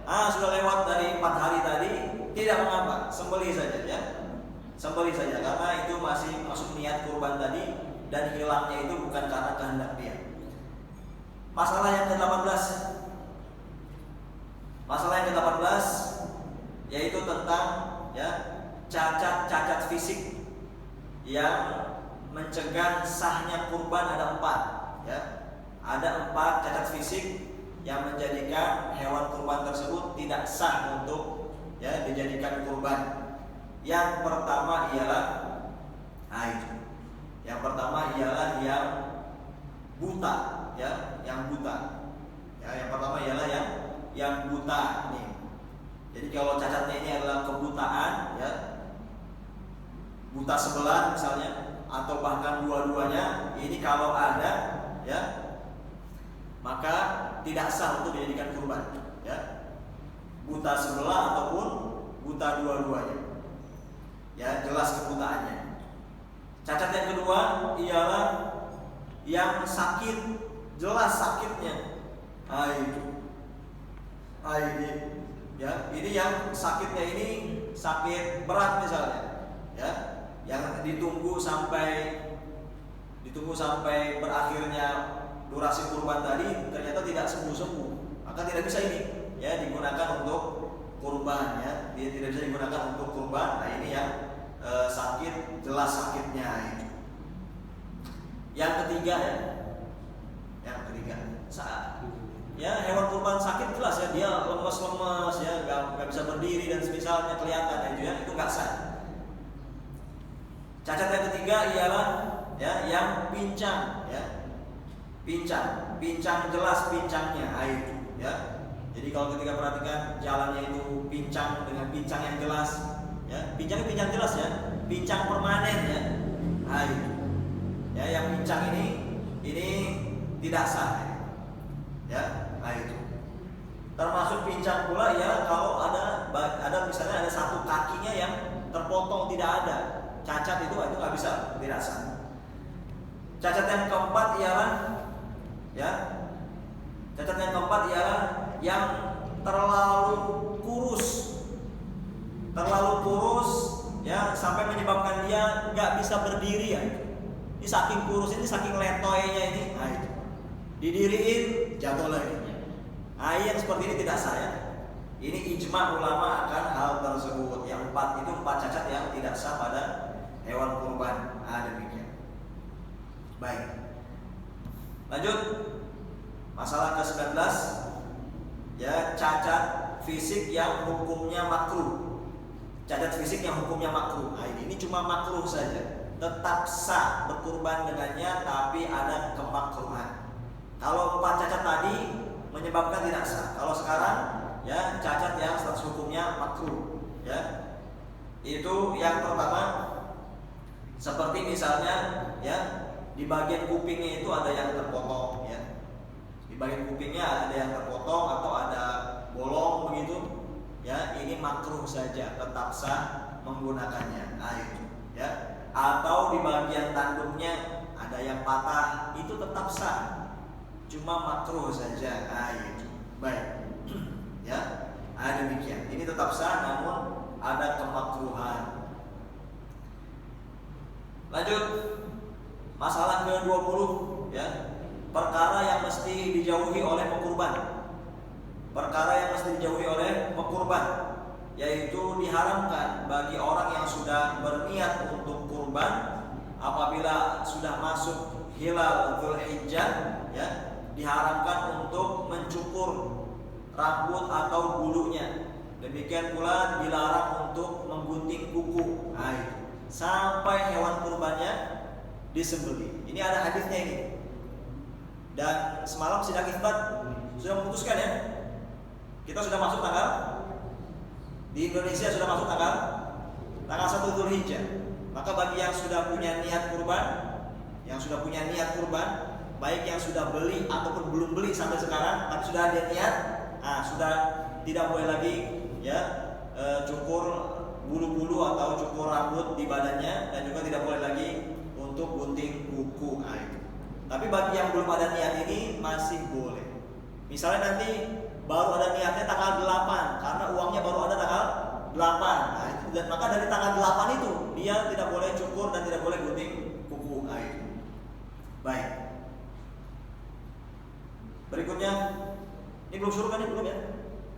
sudah lewat dari 4 hari tadi, tidak mengapa, sembelih saja ya. Sembelih saja karena itu masih masuk niat kurban tadi dan hilangnya itu bukan karena kehendak dia. Masalah yang ke-18. Masalah yang ke-18 yaitu tentang ya cacat fisik yang mencegah sahnya kurban. Ada 4 ya. Ada 4 cacat fisik yang menjadikan hewan kurban tersebut tidak sah untuk ya dijadikan kurban. Yang pertama ialah itu. Yang pertama ialah yang buta ya, yang buta. Ya, yang pertama ialah yang buta nih. Jadi kalau cacatnya ini adalah kebutaan ya, buta sebelah misalnya, atau bahkan dua-duanya, ini kalau ada ya, maka tidak sah untuk dijadikan kurban ya. Buta sebelah ataupun buta dua-duanya ya, jelas kebutaannya. Cacat yang kedua ialah yang sakit, jelas sakitnya. Itu. Ini ya, ini yang sakitnya ini sakit berat misalnya ya, yang ditunggu sampai berakhirnya durasi kurban tadi ternyata tidak sembuh-sembuh, maka tidak bisa ini ya digunakan untuk kurban ya, dia tidak bisa digunakan untuk kurban. Ini yang sakit, jelas sakitnya itu. Yang ketiga ya hewan kurban sakit jelas ya, dia lemes-lemes ya, nggak bisa berdiri dan semisalnya kelihatan ya, itu nggak sah. Cacat yang ketiga ialah ya yang pincang ya, pincang jelas pincangnya itu ya. Jadi kalau ketika perhatikan jalannya itu pincang dengan pincang yang jelas ya, pincang jelas ya, pincang permanen ya. Itu ya, yang pincang ini tidak sah ya. Itu termasuk pincang pula ya kalau ada misalnya ada satu kakinya yang terpotong, tidak ada cacat, itu nggak bisa, tidak sah. Cacat yang keempat ialah ya, cacat yang keempat ialah yang terlalu kurus ya, sampai menyebabkan dia nggak bisa berdiri ya. Ini saking kurus, ini saking letoynya ini, itu didiriin jatuh lagi. Yang seperti ini tidak sah ya. Ini ijma ulama akan hal tersebut. Yang 4 itu 4 cacat yang tidak sah pada hewan kurban. Demikian. Baik. Lanjut. Masalah ke-19 ya, cacat fisik yang hukumnya makruh. cacat fisik yang hukumnya makruh. Nah, ini cuma makruh saja. Tetap sah berkurban dengannya, tapi ada kemakruhan. Kalau 4 cacat tadi menyebabkan tidak sah. Kalau sekarang ya cacat yang status hukumnya makruh, ya. Itu yang pertama, seperti misalnya ya di bagian kupingnya itu ada yang terpotong, ya. Di bagian kupingnya ada yang terpotong atau ada bolong begitu, ya. Ini makruh saja, tetap sah menggunakannya. Nah, itu, ya. Atau di bagian tanduknya ada yang patah, itu tetap sah, cuma makruh saja. Nah, itu baik, ya. Demikian. Ini tetap sah, namun ada kemakruhan. Lanjut, masalah ke-20, ya. Perkara yang mesti dijauhi oleh pekurban. Perkara yang mesti dijauhi oleh pekurban, yaitu diharamkan bagi orang yang sudah berniat untuk kurban apabila sudah masuk hilal Dzulhijjah, ya, diharamkan untuk mencukur rambut atau bulunya. Demikian pula dilarang untuk menggunting kuku. Nah, itu sampai hewan kurbannya disembelih. Ini ada hadisnya ini. Dan semalam sidang isbat sudah memutuskan, ya. Kita sudah masuk tanggal, di Indonesia sudah masuk tanggal 1 Dzulhijjah. Maka bagi yang sudah punya niat kurban, baik yang sudah beli ataupun belum beli sampai sekarang, tapi sudah ada niat, sudah tidak boleh lagi, ya, cukur bulu-bulu atau cukur rambut di badannya, dan juga tidak boleh lagi untuk gunting kuku. Tapi bagi yang belum ada niat ini masih boleh. Misalnya nanti baru ada niatnya tanggal 8 karena uangnya baru ada tanggal 8. Maka dari tanggal 8 itu dia tidak boleh cukur dan tidak boleh gunting kuku. Baik. Berikutnya, ini belum suruh kan, ini belum, ya?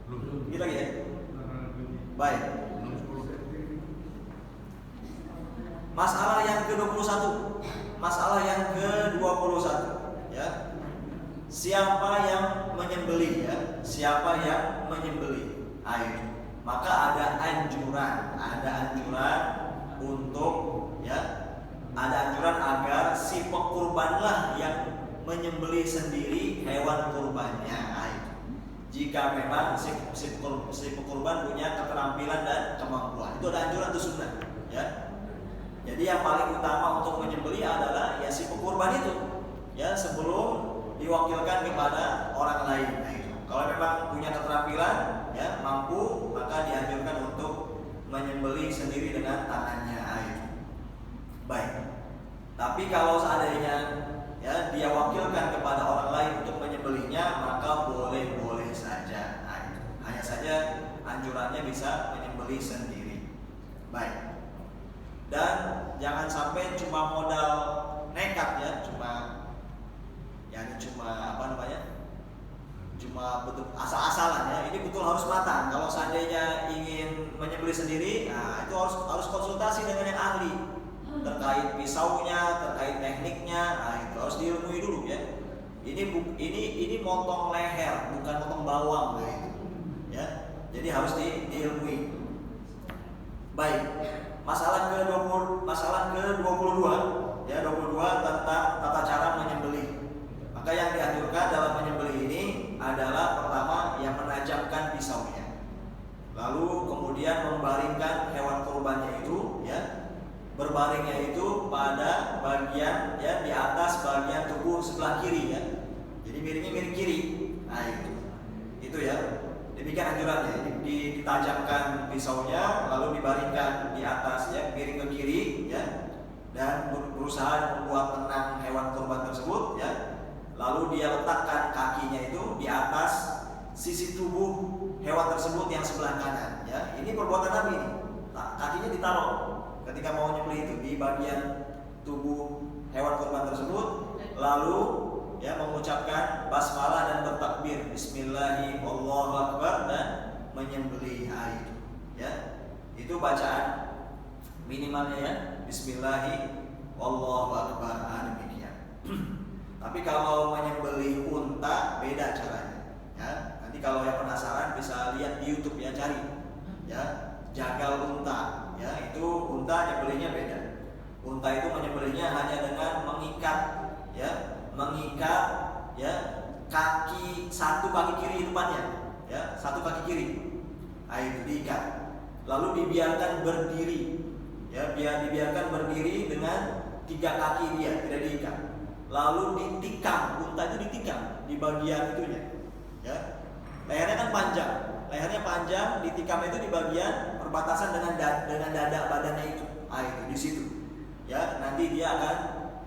Belum. Ini lagi, ya? Baik. Masalah yang ke-21. Masalah yang ke-21, ya. Siapa yang menyembelih, ya? Siapa yang menyembelih? Maka ada anjuran untuk, ya, ada anjuran agar si pekurbanlah yang menyembelih sendiri hewan kurbannya. Jika memang si pekurban punya keterampilan dan kemampuan, itu ada anjuran, itu sunnah, ya. Jadi yang paling utama untuk menyembelih adalah ya si pekurban itu, ya, sebelum diwakilkan kepada orang lain. Kalau memang punya keterampilan, ya, mampu, maka dianjurkan untuk menyembelih sendiri dengan tangannya. Baik. Tapi kalau seandainya, ya, dia wakilkan kepada orang lain untuk menyembelihnya, maka boleh-boleh saja. Hanya saja anjurannya bisa menyembelih sendiri. Baik. Dan jangan sampai cuma modal nekat, ya, cuma betul asal-asalan, ya. Ini betul harus matang. Kalau seandainya ingin menyembelih sendiri, itu harus konsultasi dengan yang ahli terkait pisaunya, terkait tekniknya. Itu harus diilmui dulu, ya. Ini motong leher, bukan motong bawang, ya. Jadi harus diilmui. Baik. Masalah ke-22, ya, 22 tentang tata cara menyembelih. Maka yang dianjurkan dalam menyembelih ini adalah pertama yang menajamkan pisaunya, lalu kemudian membaringkan hewan kurbannya itu, ya, berbaringnya itu pada bagian, ya, di atas bagian tubuh sebelah kiri, ya. Jadi miringnya miring kiri. Itu, ya. Demikian anjurannya. Ditajamkan pisaunya, lalu dibaringkan di atas, ya, miring ke kiri, ya, dan berusaha membuat tenang hewan kurban tersebut, ya. Lalu dia letakkan kakinya itu di atas sisi tubuh hewan tersebut yang sebelah kanan, ya. Ini perbuatan Nabi ini. Kakinya ditaruh ketika mau nyembelih itu di bagian tubuh hewan kurban tersebut, lalu, ya, mengucapkan basmalah dan bertakbir Bismillahirrahmanirrahim, Allahu Akbar, dan menyembelih. Ya. Itu bacaan minimalnya, ya, Bismillahirrahmanirrahim, Allahu Akbar. Demikian. Tapi kalau menyembelih unta beda caranya, ya. Nanti kalau yang penasaran bisa lihat di YouTube, ya, cari, ya. jagal unta, ya itu unta nyembelihnya beda. Unta itu menyembelihnya hanya dengan mengikat ya satu kaki kiri depannya, ya satu kaki kiri, itu diikat, lalu dibiarkan berdiri, ya dibiarkan berdiri dengan 3 kaki dia, tidak diikat, lalu ditikam, unta itu ditikam di bagian itunya, ya lehernya kan panjang, lehernya panjang, ditikam itu di bagian perbatasan dengan dada badannya itu, itu di situ, ya nanti dia akan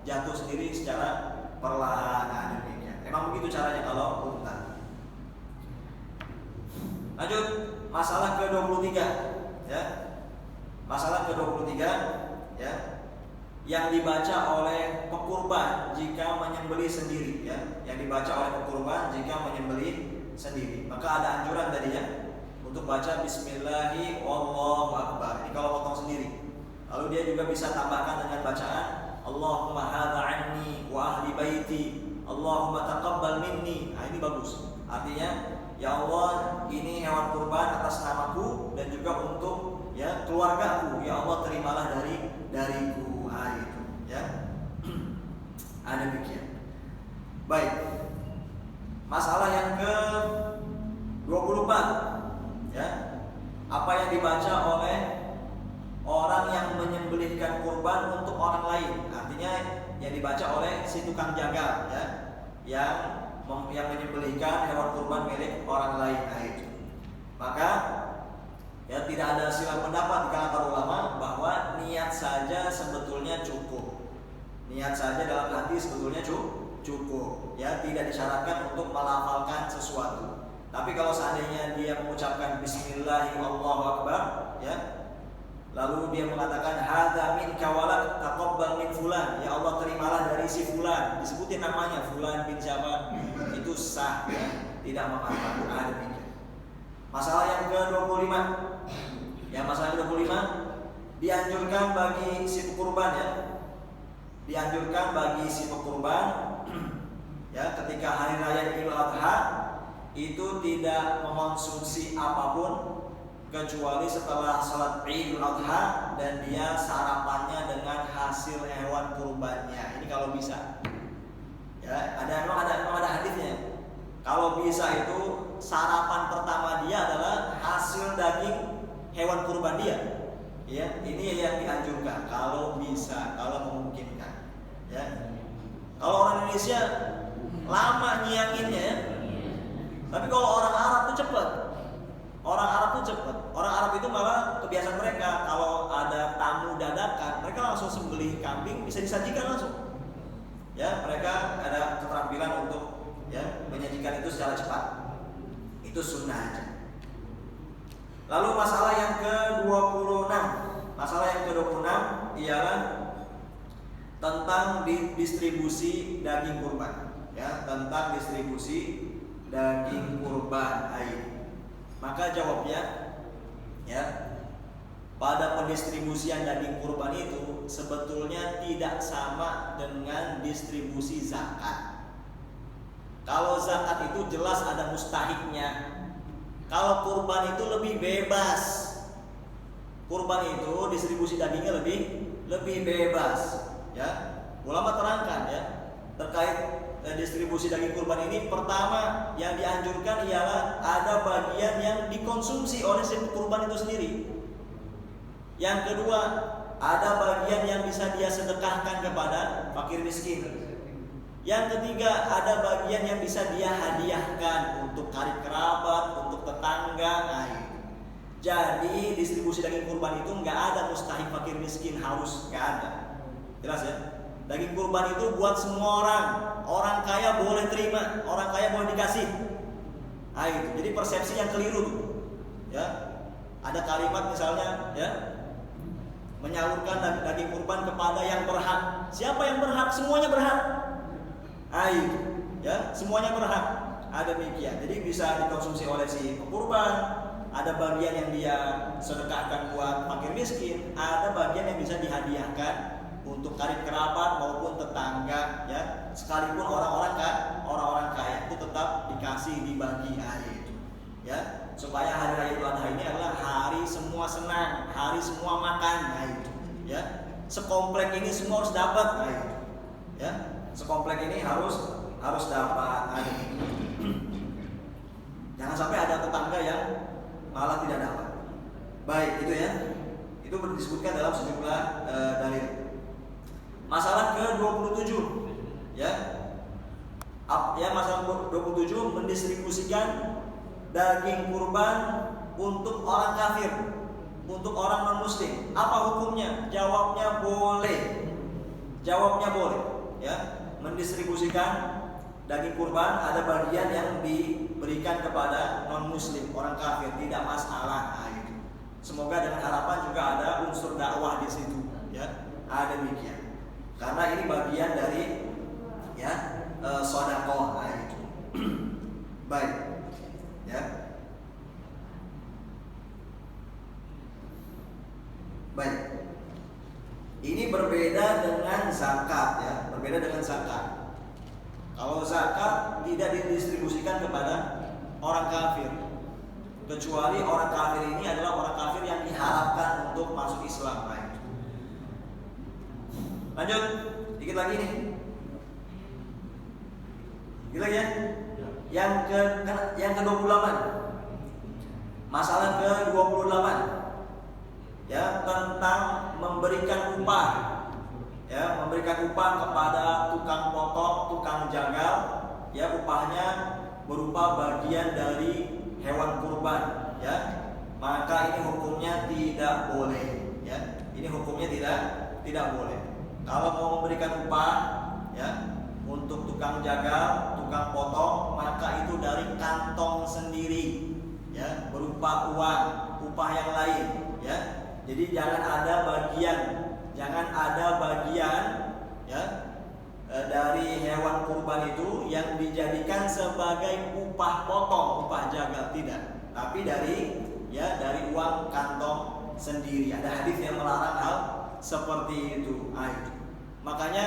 jatuh sendiri secara perlahan. Memang begitu caranya kalau unta. Lanjut, masalah ke-23 ya. Masalah ke-23 ya, yang dibaca oleh pekurban jika menyembelih sendiri ya. Yang dibaca oleh pekurban jika menyembelih sendiri. Maka ada anjuran tadinya untuk baca bismillahi wallahu akbar. Ini kalau potong sendiri. Lalu dia juga bisa tambahkan dengan bacaan Allahumma hadza anni wa ahli baiti Allahumma taqabbal minni. Ini bagus. Artinya, ya Allah, ini hewan kurban atas namaku dan juga untuk ya keluargaku. Ya Allah, terimalah dariku. Itu ya. Ada demikian. Baik. Masalah yang ke-24 ya. Apa yang dibaca oleh orang yang menyembelihkan kurban untuk orang lain. Artinya yang dibaca oleh si tukang jagal ya, yang menyembelihkan hewan kurban milik orang lain. Itu maka ya tidak ada silang pendapat di kalangan para ulama bahwa niat saja sebetulnya cukup. Niat saja dalam hati sebetulnya cukup ya, tidak disyaratkan untuk melafalkan sesuatu. Tapi kalau seandainya dia mengucapkan bismillahirrahmanirrahim ya, lalu dia mengatakan hadza minka walak taqabbal min fulan, ya Allah terimalah dari si fulan, disebutin namanya fulan bin siapa, itu sah ya, tidak mengapa. Demikian. Masalah yang ke-25 ya, masalah yang ke-25 dianjurkan bagi si pekurban ya, dianjurkan bagi si pekurban ya ketika hari raya Idul Adha itu tidak mengonsumsi apapun kecuali setelah sholat Idul Adha dan dia sarapannya dengan hasil hewan kurbannya. Ini kalau bisa. Ya, memang ada hadisnya. Kalau bisa itu sarapan pertama dia adalah hasil daging hewan kurban dia. Ya, ini yang dianjurkan kalau bisa, kalau memungkinkan. Ya. Kalau orang Indonesia lama nyianginnya ya. Tapi kalau orang Arab itu cepat. Orang Arab itu cepat. Orang Arab itu malah kebiasaan mereka kalau ada tamu dadakan, mereka langsung sembelih kambing, bisa disajikan langsung. Ya, mereka ada keterampilan untuk ya menyajikan itu secara cepat. Itu sunnah aja. Lalu masalah yang ke-26. Masalah yang ke-26 ialah tentang distribusi daging kurban. Ya, tentang distribusi daging kurban. Maka jawabnya ya, pada pendistribusian daging kurban itu sebetulnya tidak sama dengan distribusi zakat. Kalau zakat itu jelas ada mustahiknya. Kalau kurban itu lebih bebas. Kurban itu distribusi dagingnya lebih bebas. Ya, ulama terangkan ya terkait distribusi daging kurban ini. Pertama yang dianjurkan ialah ada bagian yang dikonsumsi oleh si kurban itu sendiri. Yang kedua, ada bagian yang bisa dia sedekahkan kepada fakir miskin. Yang ketiga, ada bagian yang bisa dia hadiahkan untuk karib kerabat, untuk tetangga. Jadi distribusi daging kurban itu nggak ada mustahik fakir miskin harus, nggak ada. Jelas ya? Daging kurban itu buat semua orang. Orang kaya boleh terima, orang kaya boleh dikasih. Itu. Jadi persepsi yang keliru tuh. Ya. Ada kalimat misalnya ya, menyalurkan daging kurban kepada yang berhak. Siapa yang berhak? Semuanya berhak. Itu. Ya, semuanya berhak. Ada demikian. Jadi bisa dikonsumsi oleh si pekurban, ada bagian yang dia sedekahkan buat fakir miskin, ada bagian yang bisa dihadiahkan untuk karib kerabat maupun tetangga ya, sekalipun orang-orang kaya itu tetap dikasih, dibagi itu ya, supaya hari raya Idul Adha ini adalah hari semua senang, hari semua makan. Nah itu ya, sekomplek ini semua harus dapat. Nah itu ya, sekomplek ini harus dapat. Nah, jangan sampai ada tetangga yang malah tidak dapat. Baik, itu ya, itu disebutkan dalam sejumlah dalil. Masalah ke-27 ya. Masalah 27, mendistribusikan daging kurban untuk orang kafir, untuk orang non muslim. Apa hukumnya? Jawabnya boleh. Jawabnya boleh ya. Mendistribusikan daging kurban, ada bagian yang diberikan kepada non muslim, orang kafir, tidak masalah. Nah, itu. Semoga dengan harapan juga ada unsur dakwah di situ ya. Ada demikian. Karena ini bagian dari ya sedekah. Nah, itu. Baik. Ya. Baik. Ini berbeda dengan zakat ya, berbeda dengan zakat. Kalau zakat tidak didistribusikan kepada orang kafir, kecuali orang kafir ini adalah orang kafir yang diharapkan untuk masuk Islam. Baik. Lanjut, dikit lagi nih. Gila ya? Yang ke-28. Masalah ke-28. Ya, tentang memberikan upah. Ya, memberikan upah kepada tukang potong, tukang jagal, ya upahnya berupa bagian dari hewan kurban, ya. Maka ini hukumnya tidak boleh, ya. Ini hukumnya tidak boleh. Kalau mau memberikan upah, ya, untuk tukang jagal, tukang potong, maka itu dari kantong sendiri, ya, berupa uang, upah yang lain, ya. Jadi jangan ada bagian, ya, dari hewan kurban itu yang dijadikan sebagai upah potong, upah jagal, tidak. Tapi dari uang kantong sendiri. Ada hadis yang melarang hal seperti itu. Makanya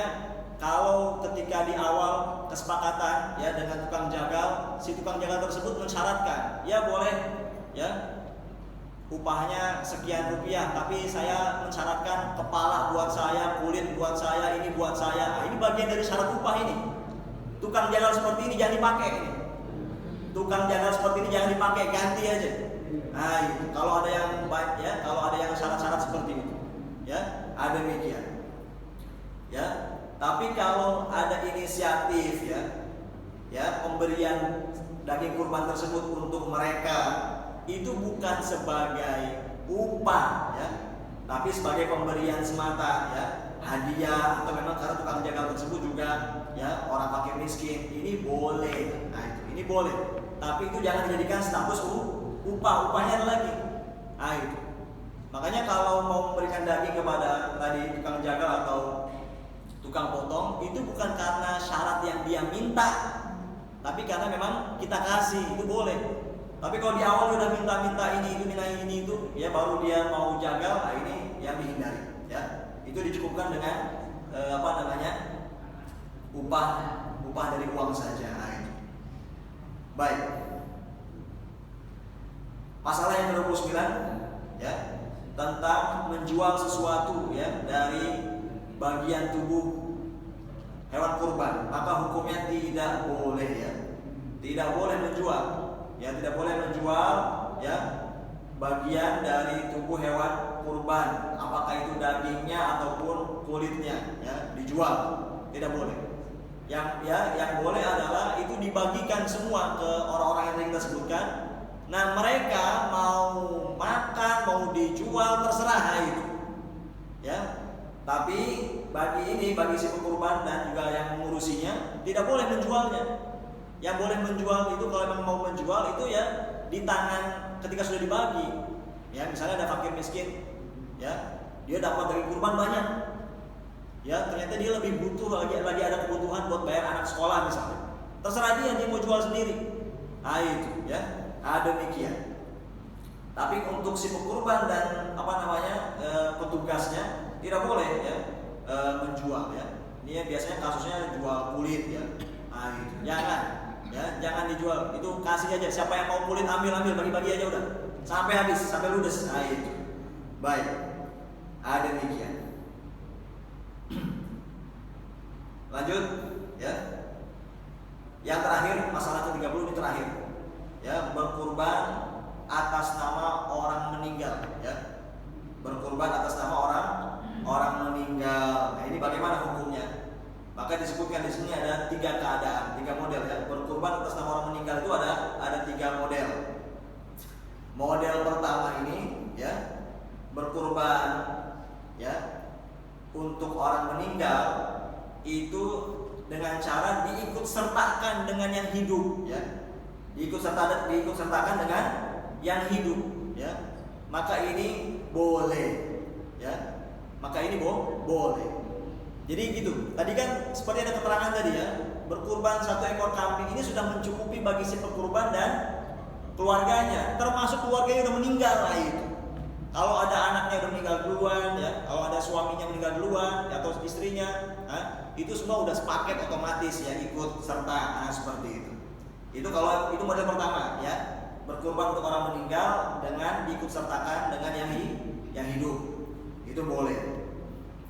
kalau ketika di awal kesepakatan ya dengan tukang jagal, si tukang jagal tersebut mensyaratkan, ya boleh ya upahnya sekian rupiah, tapi saya mensyaratkan kepala buat saya, kulit buat saya, ini buat saya. Nah, ini bagian dari syarat upah ini. Tukang jagal seperti ini jangan dipakai ini. Tukang jagal seperti ini jangan dipakai, ganti aja. Nah, itu. Kalau ada yang baik ya, kalau ada yang syarat-syarat seperti itu, ya, ada demikian. Ya, tapi kalau ada inisiatif ya pemberian daging kurban tersebut untuk mereka, itu bukan sebagai upah ya, tapi sebagai pemberian semata ya, hadiah, atau memang karena tukang jagal tersebut juga ya orang fakir miskin, ini boleh. Nah, ini boleh, tapi itu jangan dijadikan status upahnya ada lagi. Nah, itu makanya kalau mau memberikan daging kepada tadi tukang jagal atau tukang potong, itu bukan karena syarat yang dia minta, tapi karena memang kita kasih, itu boleh. Tapi kalau di awal udah minta ini itu, ya baru dia mau jagal, nah ini yang dihindari, ya. Itu dicukupkan dengan upah dari uang saja. Nah, itu. Baik. Masalah yang ke-29 ya, tentang menjual sesuatu ya dari bagian tubuh hewan kurban, maka hukumnya tidak boleh ya. Tidak boleh menjual. Ya, tidak boleh menjual ya bagian dari tubuh hewan kurban, apakah itu dagingnya ataupun kulitnya ya, dijual. Tidak boleh. Yang boleh adalah itu dibagikan semua ke orang-orang yang kita sebutkan. Nah, mereka mau makan, mau dijual, terserah itu. Ya. Tapi bagi si kurban dan juga yang mengurusinya tidak boleh menjualnya. Yang boleh menjual itu kalau memang mau menjual itu ya di tangan ketika sudah dibagi. Ya, misalnya ada fakir miskin, ya, dia dapat daging kurban banyak. Ya, ternyata dia lebih butuh lagi ada kebutuhan buat bayar anak sekolah misalnya. Terserah dia mau jual sendiri. Nah, itu ya. Ada demikian. Tapi untuk si kurban dan petugasnya tidak boleh ya menjual ya. Ini biasanya kasusnya jual kulit ya. Nah, itu. Ya, jangan dijual. Itu kasih aja. Siapa yang mau kulit ambil, bagi-bagi aja udah. Sampai habis, sampai ludes. Nah, itu. Baik. Ada demikian. Lanjut, ya. Yang terakhir, masalah ke-30 ini terakhir. Ya, berkurban atas nama orang meninggal, ya. Berkurban atas nama orang meninggal. Nah, ini bagaimana hukumnya? Maka disebutkan di sini ada 3 keadaan, 3 model, ya. Berkurban atas nama orang meninggal itu ada 3 model. Model pertama ini, ya, berkurban, ya, untuk orang meninggal itu dengan cara diikut sertakan dengan yang hidup, ya. Diikut sertakan dengan yang hidup, ya. Maka ini boleh, ya. Maka ini boleh. Jadi gitu. Tadi kan seperti ada keterangan tadi, ya. Berkurban 1 ekor kambing ini sudah mencukupi bagi si pekurban dan keluarganya, termasuk keluarganya udah meninggal lah itu. Kalau ada anaknya udah meninggal duluan, ya. Kalau ada suaminya meninggal duluan, ya, atau istrinya, itu semua udah sepaket otomatis, ya, ikut serta, seperti itu. Itu kalau itu model pertama, ya. Berkurban untuk orang meninggal dengan diikut sertakan dengan yang hidup. Itu boleh.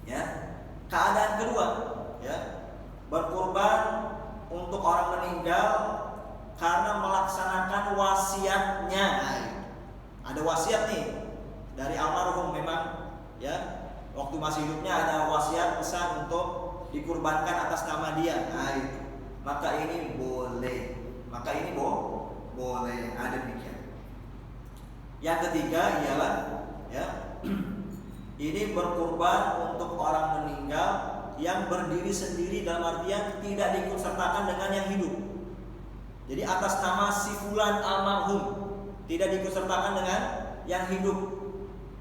Ya. Keadaan kedua, ya, berkurban untuk orang meninggal karena melaksanakan wasiatnya. Ada wasiat nih dari almarhum memang, ya, waktu masih hidupnya ada wasiat pesan untuk dikurbankan atas nama dia. Nah, itu. Maka ini boleh. Boleh. Ada demikian. Yang ketiga ialah, ya, ini berkurban untuk orang meninggal yang berdiri sendiri, dalam artian tidak diikut sertakan dengan yang hidup. Jadi atas nama si fulan almarhum, tidak diikut sertakan dengan yang hidup.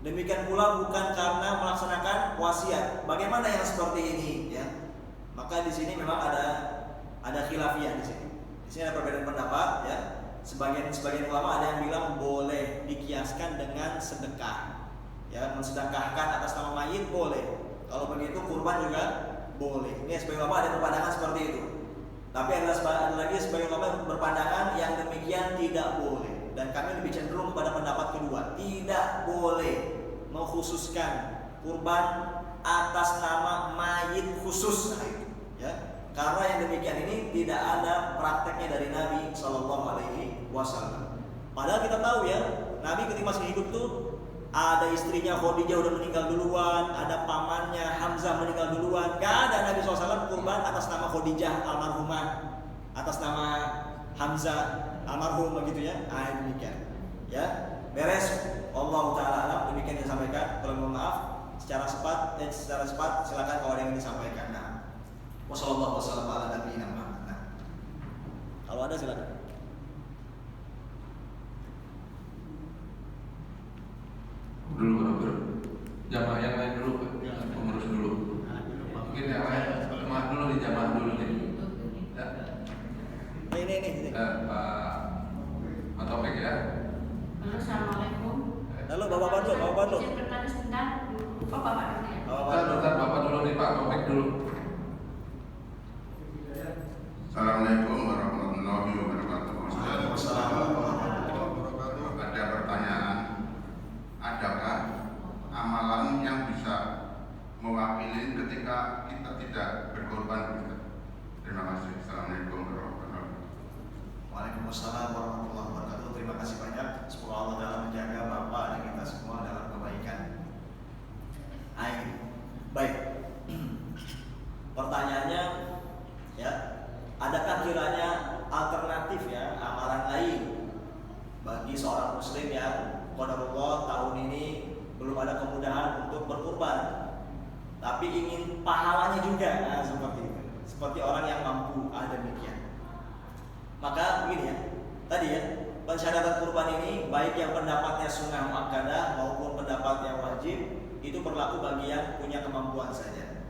Demikian pula bukan karena melaksanakan wasiat. Bagaimana yang seperti ini, ya? Maka di sini memang ada khilafiyah di sini. Di sini ada perbedaan pendapat, ya. Sebagian ulama ada yang bilang boleh dikiaskan dengan sedekah. Ya, mensedekahkan atas nama mayit boleh. Kalau begitu kurban juga boleh. Ini sebagian ulama ada berpandangan seperti itu. Tapi ada lagi sebagian ulama berpandangan yang demikian tidak boleh. Dan kami lebih cenderung kepada pendapat kedua, tidak boleh mengkhususkan kurban atas nama mayit khusus. Ya, karena yang demikian ini tidak ada prakteknya dari Nabi Shallallahu Alaihi Wasallam. Padahal kita tahu, ya, Nabi ketika masih hidup tuh ada istrinya Khadijah udah meninggal duluan, ada pamannya Hamzah meninggal duluan. Gak ada Nabi SAW kurban atas nama Khadijah almarhumah, atas nama Hamzah almarhum, begitu, ya. Demikian, ya. Beres. Allah Ta'ala alam. Demikian yang disampaikan. Kalau mohon maaf secara cepat silakan kalau ada yang disampaikan. Wassalamualaikum warahmatullahi wabarakatuh. Kalau ada silakan. Dulu jamaah yang lain dulu, pengurus dulu. Mungkin yang lain jamaah dulu, di jamaah dulu nih. Ini. Pak Taufik, ya. Halo, assalamualaikum. Halo, bapak dulu. Saya bertanya sebentar. Oh, bapak dulu, ya. Bentar, bapak dulu nih, Pak Taufik dulu. Assalamualaikum warahmatullahi wabarakatuh. Waalaikumsalam. Ada pertanyaan, adakah amalan yang bisa mewakili ketika kita tidak berkorban? Terima kasih. Assalamualaikum warahmatullahi wabarakatuh. Waalaikumsalam warahmatullahi wabarakatuh. Terima kasih banyak. Semoga Allah dalam menjaga Bapak dan kita semua dalam kebaikan. Baik. Pertanyaannya, ya, adakah kiranya alternatif, ya, amalan lain bagi seorang muslim yang qadarullah tahun ini belum ada kemudahan untuk berkurban, tapi ingin pahalanya juga, seperti itu. Seperti orang yang mampu, demikian. Maka begini, ya, tadi, ya, pensyaratan kurban ini baik yang pendapatnya sunnah muakkadah maupun pendapat yang wajib itu berlaku bagi yang punya kemampuan saja.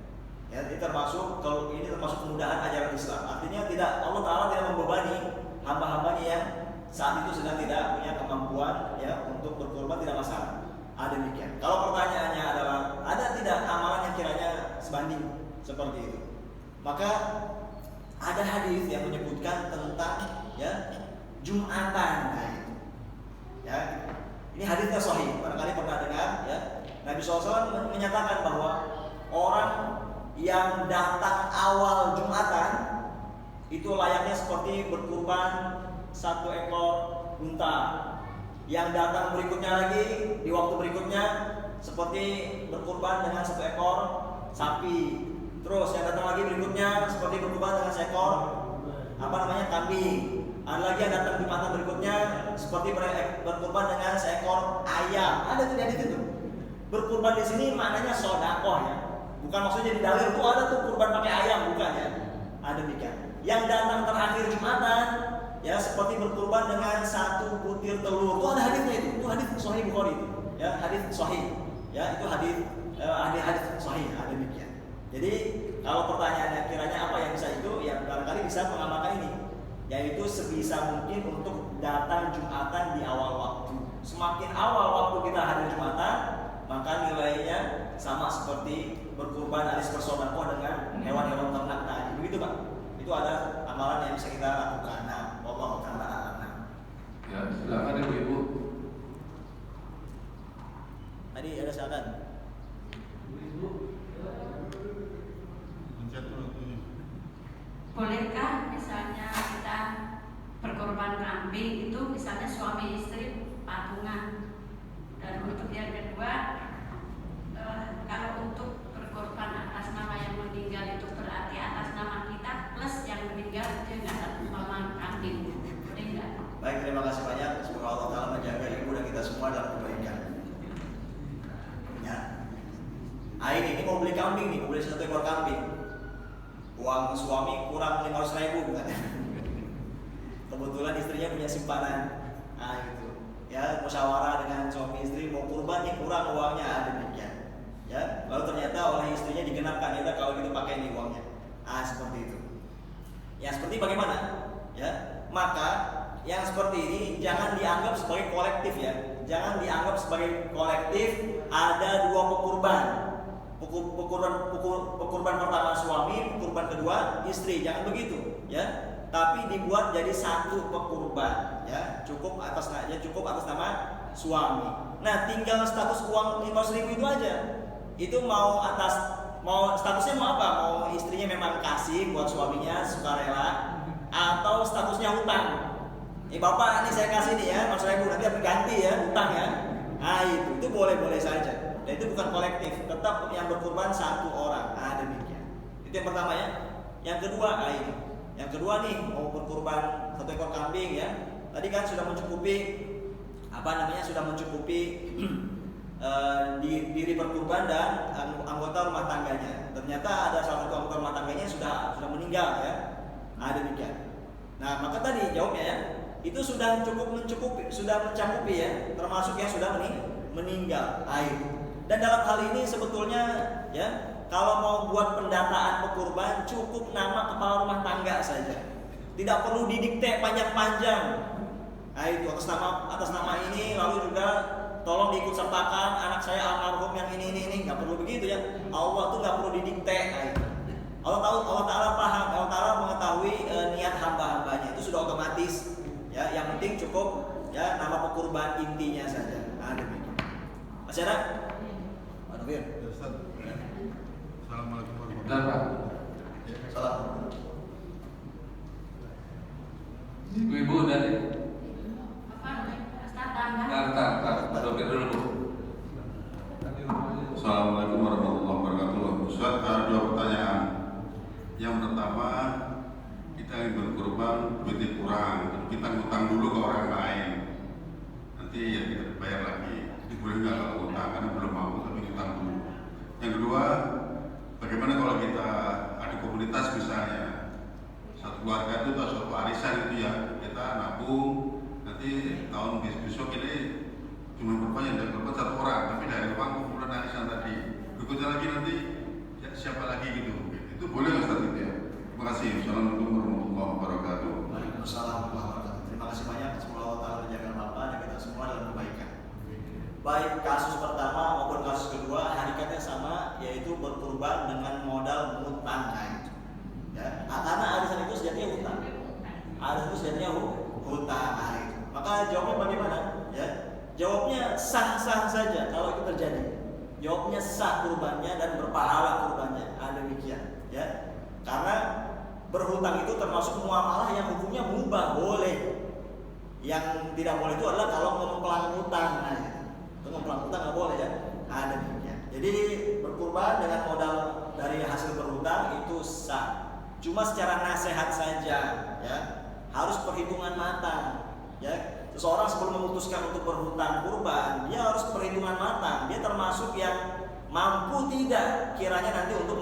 Ya, ini termasuk kemudahan ajaran Islam. Artinya Allah Ta'ala tidak membebani hamba-hambanya yang saat itu sedang tidak punya kemampuan, ya, untuk berkurban, tidak masalah. Demikian. Kalau pertanyaannya adalah ada tidak amalan yang kiranya sebanding seperti itu, maka ada hadis yang menyebutkan tentang ya Jumatan. Nah, ya, ini hadisnya sahih. Barangkali pernah dengar ya. Nabi SAW menyatakan bahwa orang yang datang awal Jumatan itu layaknya seperti berkurban 1 ekor unta. Yang datang berikutnya lagi di waktu berikutnya seperti berkurban dengan 1 ekor sapi. Terus yang datang lagi berikutnya seperti berkurban dengan seekor kambing. Ada lagi yang datang di masa berikutnya seperti berkurban dengan seekor ayam. Ada tuh hadis itu. Berkurban di sini maknanya sedekah ya. Bukan maksudnya di dalil tuh ada tuh kurban pakai ayam, bukan ya. Ada demikian. Yang datang terakhir Jumatan ya seperti berkurban dengan 1 butir telur. Itu ada hadisnya itu. Itu hadis Sahih Bukhari itu. Ya, hadis sahih. Ya, itu hadis sahih, ada demikian. Jadi kalau pertanyaannya kiranya apa yang bisa itu, ya barangkali bisa mengamalkan ini, yaitu sebisa mungkin untuk datang Jumatan di awal waktu. Semakin awal waktu kita hadir Jumatan, maka nilainya sama seperti berkurban alias bersedekah dengan hewan-hewan ternak tadi. Begitu Pak. Itu ada amalan yang bisa kita lakukan. Nah, wallahu ta'ala a'lam. Ya, silakan Ibu-ibu. Tadi ada silakan. Bolehkah misalnya kita berkorban kambing itu misalnya suami istri patungan? Dan untuk yang kedua, kalau untuk berkorban atas nama yang meninggal itu berarti atas nama kita plus yang meninggal dia nggak satu sama kambing, boleh nggak? Baik, terima kasih banyak. Semoga Allah Ta'ala menjaga ibu dan kita semua dalam kebaikan. Ya. Ini mau beli kambing nih, mau beli 1 ekor kambing. Uang suami kurang 500.000 bukan? Kebetulan istrinya punya simpanan. Nah gitu. Ya, musyawarah dengan suami istri mau kurban nih kurang uangnya, ada demikian. Ya, lalu ternyata oleh istrinya digenapkan ya kalau gitu pakai nih uangnya. Seperti itu. Ya, seperti bagaimana? Ya, maka yang seperti ini jangan dianggap sebagai kolektif ya. Jangan dianggap sebagai kolektif ada 2 pekurban. Pekurban pertama suami, pekurban kedua istri. Jangan begitu, ya. Tapi dibuat jadi 1 pekurban, ya. Cukup atas nama suami. Nah, tinggal status uang 500.000 itu aja. Itu mau statusnya mau apa? Mau istrinya memang kasih buat suaminya sukarela atau statusnya hutang. Bapak ini saya kasih nih ya, 500.000 nanti aku ganti ya, hutang ya. Nah, itu boleh-boleh saja. Dan itu bukan kolektif, tetap yang berkurban 1 orang. Demikian. Itu yang pertama ya. Yang kedua, ini. Yang kedua nih mau berkurban 1 ekor kambing ya. Tadi kan sudah mencukupi sudah mencukupi diri berkurban dan anggota rumah tangganya. Ternyata ada salah 1 anggota rumah tangganya sudah meninggal ya. Demikian. Nah, maka tadi jawabnya ya, itu sudah mencakupi ya, termasuk yang sudah meninggal. Dan dalam hal ini sebetulnya ya, kalau mau buat pendataan pekurban cukup nama kepala rumah tangga saja. Tidak perlu didikte panjang-panjang. Itu atas nama ini, lalu juga tolong diikut sertakan anak saya almarhum yang ini, nggak perlu begitu ya. Allah tuh nggak perlu didikte. Allah Ta'ala paham, Allah Ta'ala mengetahui niat hamba-hambanya, itu sudah otomatis. Ya, yang penting cukup ya nama pekurban intinya saja. Demikian. Masih ada? Assalamualaikum warahmatullahi wabarakatuh. Salam. Ibu-ibu dari Dokter dulu Bu. Assalamualaikum warahmatullahi wabarakatuh. Ustaz, ada 2 pertanyaan. Yang pertama, kita ingin berkurban, duitnya kurang, kita ngutang dulu ke orang lain. Nanti ya kita bayar lagi. Itu boleh nggak kalau ngutang? Karena belum mampu tapi ngutang dulu. Yang kedua, bagaimana kalau kita ada komunitas misalnya, satu keluarga itu atau suatu arisan itu ya, kita nabung, nanti tahun besok ini cuma berapa yang dapat 1 orang, tapi dari uang kumpulan arisan tadi berikutnya lagi nanti ya, siapa lagi gitu. Itu boleh nggak Ustaz itu ya? Terima kasih. Assalamualaikum warahmatullahi wabarakatuh. Waalaikumsalam warahmatullahi wabarakatuh. Terima kasih banyak. Semoga Allah Ta'ala menjaga Bapak dan kita semua dalam kebaikan. Baik kasus pertama maupun kasus kedua hakikatnya sama, yaitu berkurban dengan modal mutang. Ya, karena arisan itu ada itu jadinya hutang. Maka jawabnya bagaimana? Ya, jawabnya sah-sah saja kalau itu terjadi. Jawabnya sah kurbannya dan berpahala kurbannya. Demikian, ya. Karena berhutang itu termasuk muamalah yang hukumnya mubah, boleh. Yang tidak boleh itu adalah kalau ngemplang hutang. Itu ngemplang hutang nggak boleh, ya. Demikian. Jadi berkurban dengan modal dari hasil berhutang itu sah. Cuma secara nasihat saja, ya. Harus perhitungan matang, ya. Seseorang sebelum memutuskan untuk berhutang kurban, dia harus perhitungan matang. Dia termasuk yang mampu tidak kiranya nanti untuk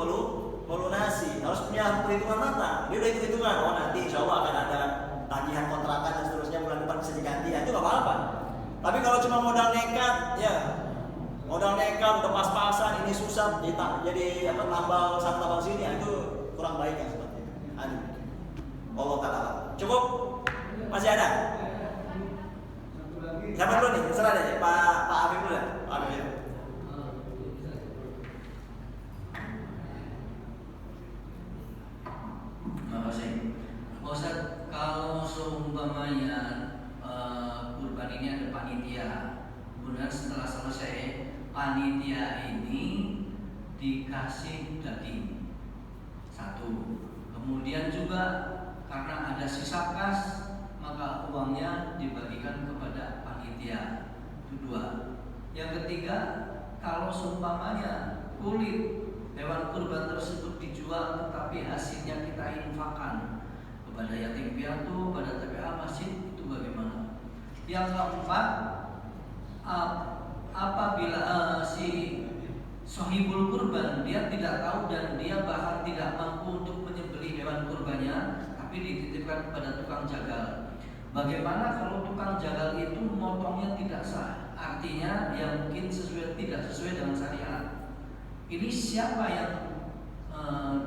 melunasi. Harus punya perhitungan matang. Dia udah hitung-hitungan, oh nanti insya Allah akan ada tagihan kontrakan dan seterusnya, bulan depan bisa diganti, ya, itu nggak apa-apa. Tapi kalau cuma modal nekat, ya modal nekat udah pas-pasan, ini susah jadi tambal sana tambal sini, itu kurang baik yang seperti itu. Allah Ta'ala. Cukup? Masih ada? Siapa dulu nih? Terserah deh, Pak Afif dulu ya. Pak Afif. Terima kasih. Ustaz, kalau seumpamanya kurban ini ada panitia, kemudian setelah selesai panitia ini dikasih daging satu, kemudian juga karena ada sisa kas maka uangnya dibagikan kepada panitia. Itu dua. Yang ketiga, kalau seumpamanya kulit hewan kurban tersebut dijual tetapi hasilnya kita infakkan kepada yatim piatu, pada TPA masjid, itu bagaimana? Yang keempat, apabila si sahibul kurban dia tidak tahu dan dia bahkan tidak mampu untuk menyembelih hewan kurbannya, tapi dititipkan kepada tukang jagal. Bagaimana kalau tukang jagal itu motongnya tidak sah? Artinya yang mungkin tidak sesuai dengan syariat. Ini siapa yang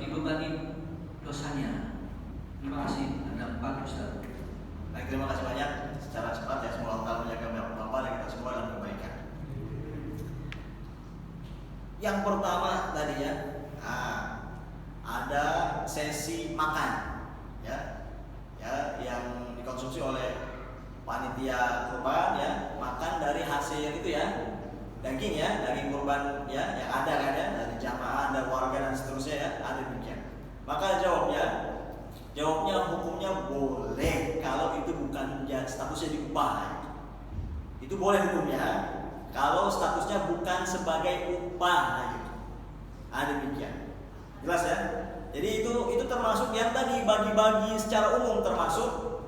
dibebani dosanya? Terima kasih. Ada 4 Ustaz. Baik, terima kasih banyak. Secara cepat ya, semoga Allah menjaga Bapak dan kita semua dalam kebaikan. Yang pertama tadi ya, ada sesi makan, ya yang dikonsumsi oleh panitia kurban, ya, makan dari hasil itu ya, daging ya, daging kurban ya, yang ada kan ya, dari jamaah, ada warga dan seterusnya ya, ada demikian. Maka jawabnya hukumnya boleh kalau itu bukan statusnya diupah. Itu boleh hukumnya kalau statusnya bukan sebagai upah gitu. Demikian. Jelas ya? Jadi itu termasuk yang tadi bagi-bagi secara umum, termasuk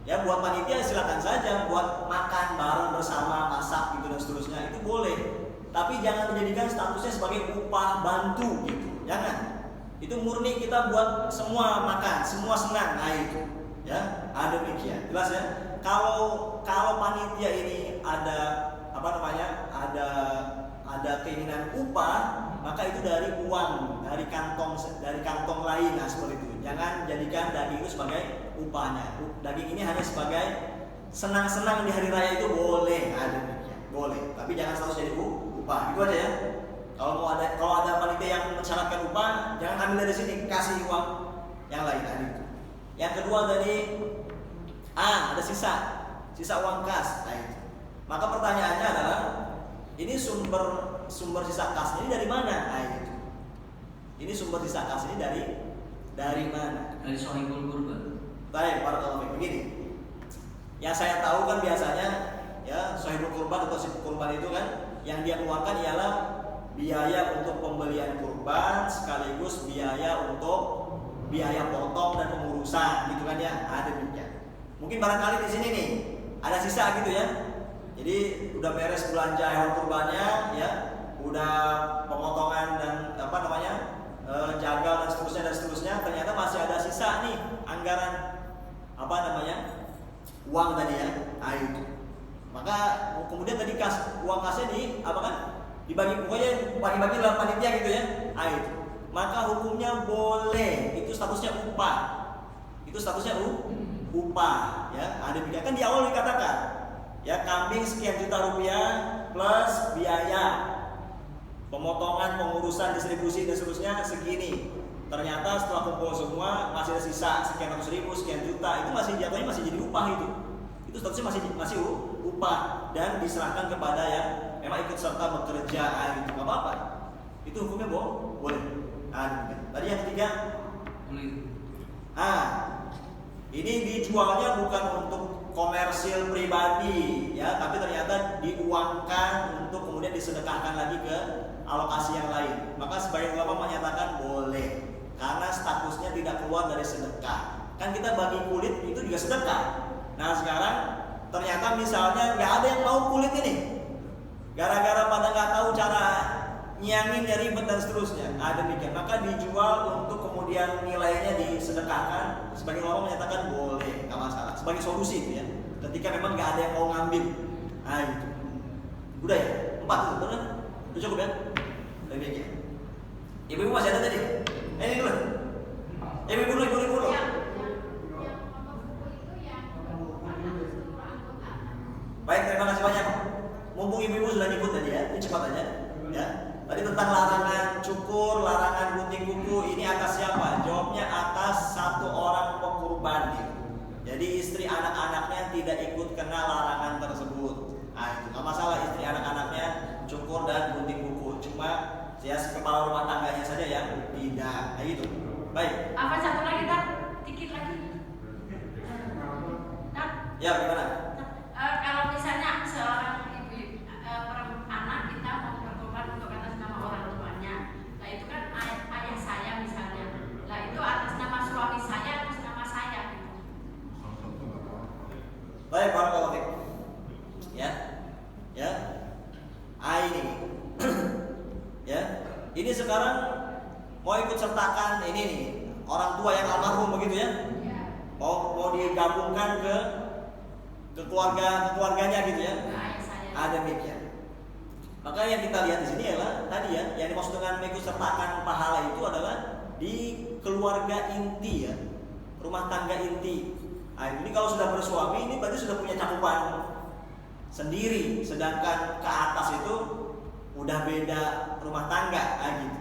ya buat panitia silakan saja, buat makan bareng bersama, masak gitu dan seterusnya, itu boleh. Tapi jangan menjadikan statusnya sebagai upah bantu gitu. Jangan. Itu murni kita buat semua makan, semua senang. Itu ya, demikian. Jelas ya? Kalau panitia ini ada ada keinginan upah, maka itu dari uang, dari kantong lain, seperti itu. Jangan jadikan daging itu sebagai upahnya. Daging ini hanya sebagai senang-senang di hari raya, itu boleh, demikian, boleh. Tapi jangan selalu jadi upah. Itu aja ya. Kalau ada panitia yang mensyaratkan upah, jangan ambil dari sini, kasih uang yang lain. Itu. Yang kedua tadi, ada sisa uang kas. Itu. Maka pertanyaannya adalah, ini sumber sisa kas ini dari mana? Itu. Ini sumber sisa kas ini dari mana? Dari sahibul kurban. Baik, barakallahu fiik. Begini. Yang saya tahu kan biasanya ya sahibul kurban atau si kurban itu kan yang dia keluarkan ialah biaya untuk pembelian kurban sekaligus biaya untuk biaya potong dan pengurusan gitu kan ya. Demikian. Mungkin barangkali di sini nih ada sisa gitu ya. Jadi udah beres belanja hewan kurbannya ya, udah pemotongan dan jagal dan seterusnya, ternyata masih ada sisa nih anggaran uang tadi ya. Itu. Maka kemudian tadi uang kasnya dibagi, pokoknya bagi-bagi dalam panitia gitu ya. Itu. Maka hukumnya boleh, itu statusnya upah. Itu statusnya upah ya. Demikian kan di awal dikatakan ya, kambing sekian juta rupiah plus biaya pemotongan, pengurusan, distribusi dan seterusnya segini. ternyata setelah kumpul semua masih ada sisa sekian ratus ribu, sekian juta, itu masih jatuhnya masih jadi upah itu statusnya masih upah dan diserahkan kepada yang memang ikut serta bekerja, gitu, nggak apa-apa, itu hukumnya boleh. Tadi yang ketiga, ini dijualnya bukan untuk komersil pribadi ya, tapi ternyata diuangkan untuk kemudian disedekahkan lagi ke alokasi yang lain. Maka sebagian ulama menyatakan boleh karena statusnya tidak keluar dari sedekah. Kan kita bagi kulit itu juga sedekah. Nah sekarang ternyata misalnya nggak ada yang mau kulit ini, gara-gara pada nggak tahu cara nyianginnya, ribet dan seterusnya, demikian, maka dijual untuk kemudian nilainya disedekahkan. Sebagian ulama menyatakan boleh, nggak masalah, sebagai solusi itu ya, ketika memang nggak ada yang mau ngambil. Itu udah ya, 4 tuh, benar? Udah cukup ya? Demikian. Ibu masih ada tadi? Ini dulu. Ibu dulu. Baik, terima kasih banyak. Mumpung ibu sudah nyebut tadi ya, ini cepat aja ya. Tadi tentang larangan cukur, larangan gunting kuku, ini atas siapa? Jawabnya atas satu orang pekurban gitu. Jadi istri anak-anaknya tidak ikut kena larangan tersebut. Itu nggak masalah, istri anak-anaknya cukur dan gunting kuku. Cuma ya kepala rumah tangganya saja yang tidak. Gitu. Baik. Apa satu lagi tak? Dikit lagi. Tak? Ya gimana? Kalau misalnya seorang anak kita mau berkorban untuk atas nama orang tuanya, nah itu kan ayah saya misalnya, nah itu atas nama suami saya, atas nama saya gitu. Baik, barakallahu fiik. Ya. Ini ya. Ini sekarang mau ikut sertakan ini nih, orang tua yang almarhum begitu ya. Mau digabungkan ke keluarganya gitu ya. Demikian. Maka yang kita lihat di sini adalah tadi ya, yang dimaksud dengan mengikut sertakan pahala itu adalah di keluarga inti ya, rumah tangga inti. Ini kalau sudah bersuami ini berarti sudah punya cakupan sendiri, sedangkan ke atas itu udah beda rumah tangga gitu.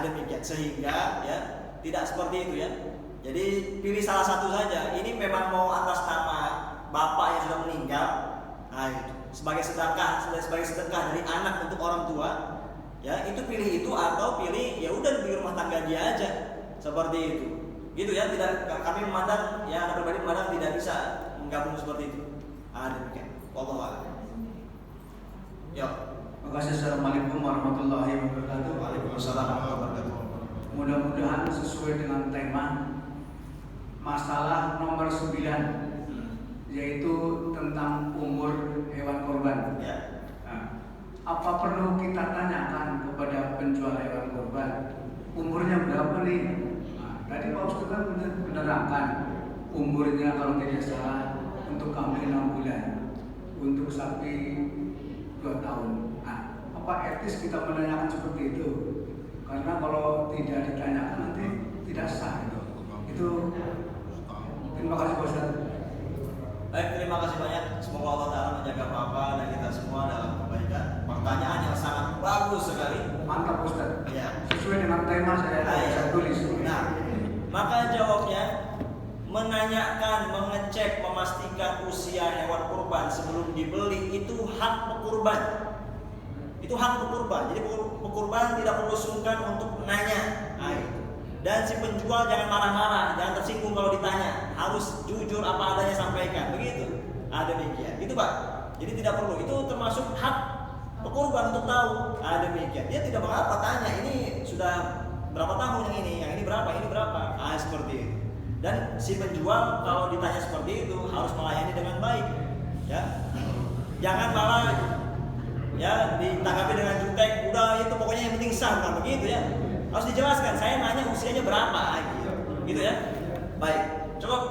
Demikian, sehingga ya tidak seperti itu ya. Jadi pilih salah satu saja. Ini memang mau atas nama bapak yang sudah meninggal, itu sebagai sedekah dari anak untuk orang tua, ya itu pilih itu, atau pilih ya udah di rumah tangga dia aja seperti itu, gitu ya. Tidak, kami memandang ya, anak pribadi memandang tidak bisa menggabung seperti itu. Demikian. Wallahu a'lam. Ya. Terima kasih. Assalamualaikum warahmatullahi wabarakatuh. Waalaikumsalam warahmatullahi wabarakatuh. Mudah-mudahan sesuai dengan tema masalah nomor 9, yaitu tentang umur hewan kurban. Ya. Apa perlu kita tanyakan kepada penjual hewan kurban umurnya berapa nih? Tadi Pak Ustaz kan menerangkan umurnya kalau tidak salah untuk kambing 6 bulan, untuk sapi 2 tahun. Apa etis kita menanyakan seperti itu? Karena kalau tidak ditanyakan nanti tidak sah itu. Terima kasih Pak Ustaz. Baik, terima kasih banyak. Semoga Allah Ta'ala menjaga Bapak dan kita semua dalam kebaikan. Pertanyaan yang sangat bagus sekali. Mantap Ustaz. Ya. Sesuai dengan tema saya tulis. Nah, maka jawabnya menanyakan, mengecek, memastikan usia hewan kurban sebelum dibeli itu hak pekurban. Itu hak pekurban. Jadi pekurban tidak perlu sungkan untuk menanya. Dan si penjual jangan marah-marah, jangan tersinggung kalau ditanya, harus jujur apa adanya sampaikan, begitu. Demikian. Itu Pak. Jadi tidak perlu. Itu termasuk hak pekurban untuk tahu. Demikian. Dia tidak mengapa tanya, ini sudah berapa tahun yang ini berapa, ini berapa. Seperti itu. Dan si penjual kalau ditanya seperti itu harus melayani dengan baik. Ya. Jangan malah ya ditanggapi dengan jutek, udah itu pokoknya yang penting sah, bukan begitu ya. Harus dijelaskan, saya nanya usianya berapa gitu ya. Baik, cukup.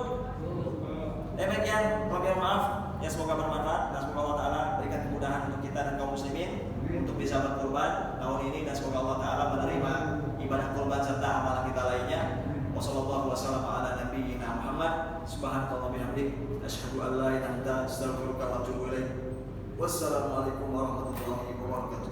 Demikian, maaf ya, semoga bermanfaat dan semoga Allah Ta'ala berikan kemudahan untuk kita dan kaum muslimin untuk bisa berkurban tahun ini, dan semoga Allah Ta'ala menerima ibadah kurban serta amalan kita lainnya. Wassallallahu wasallam ala nabiyyina Muhammad. Subhanallahi bihamdik, asyhadu an la ilaha illa anta, astaghfiruka wa atubu ilaik. Wassalamualaikum warahmatullahi wabarakatuh.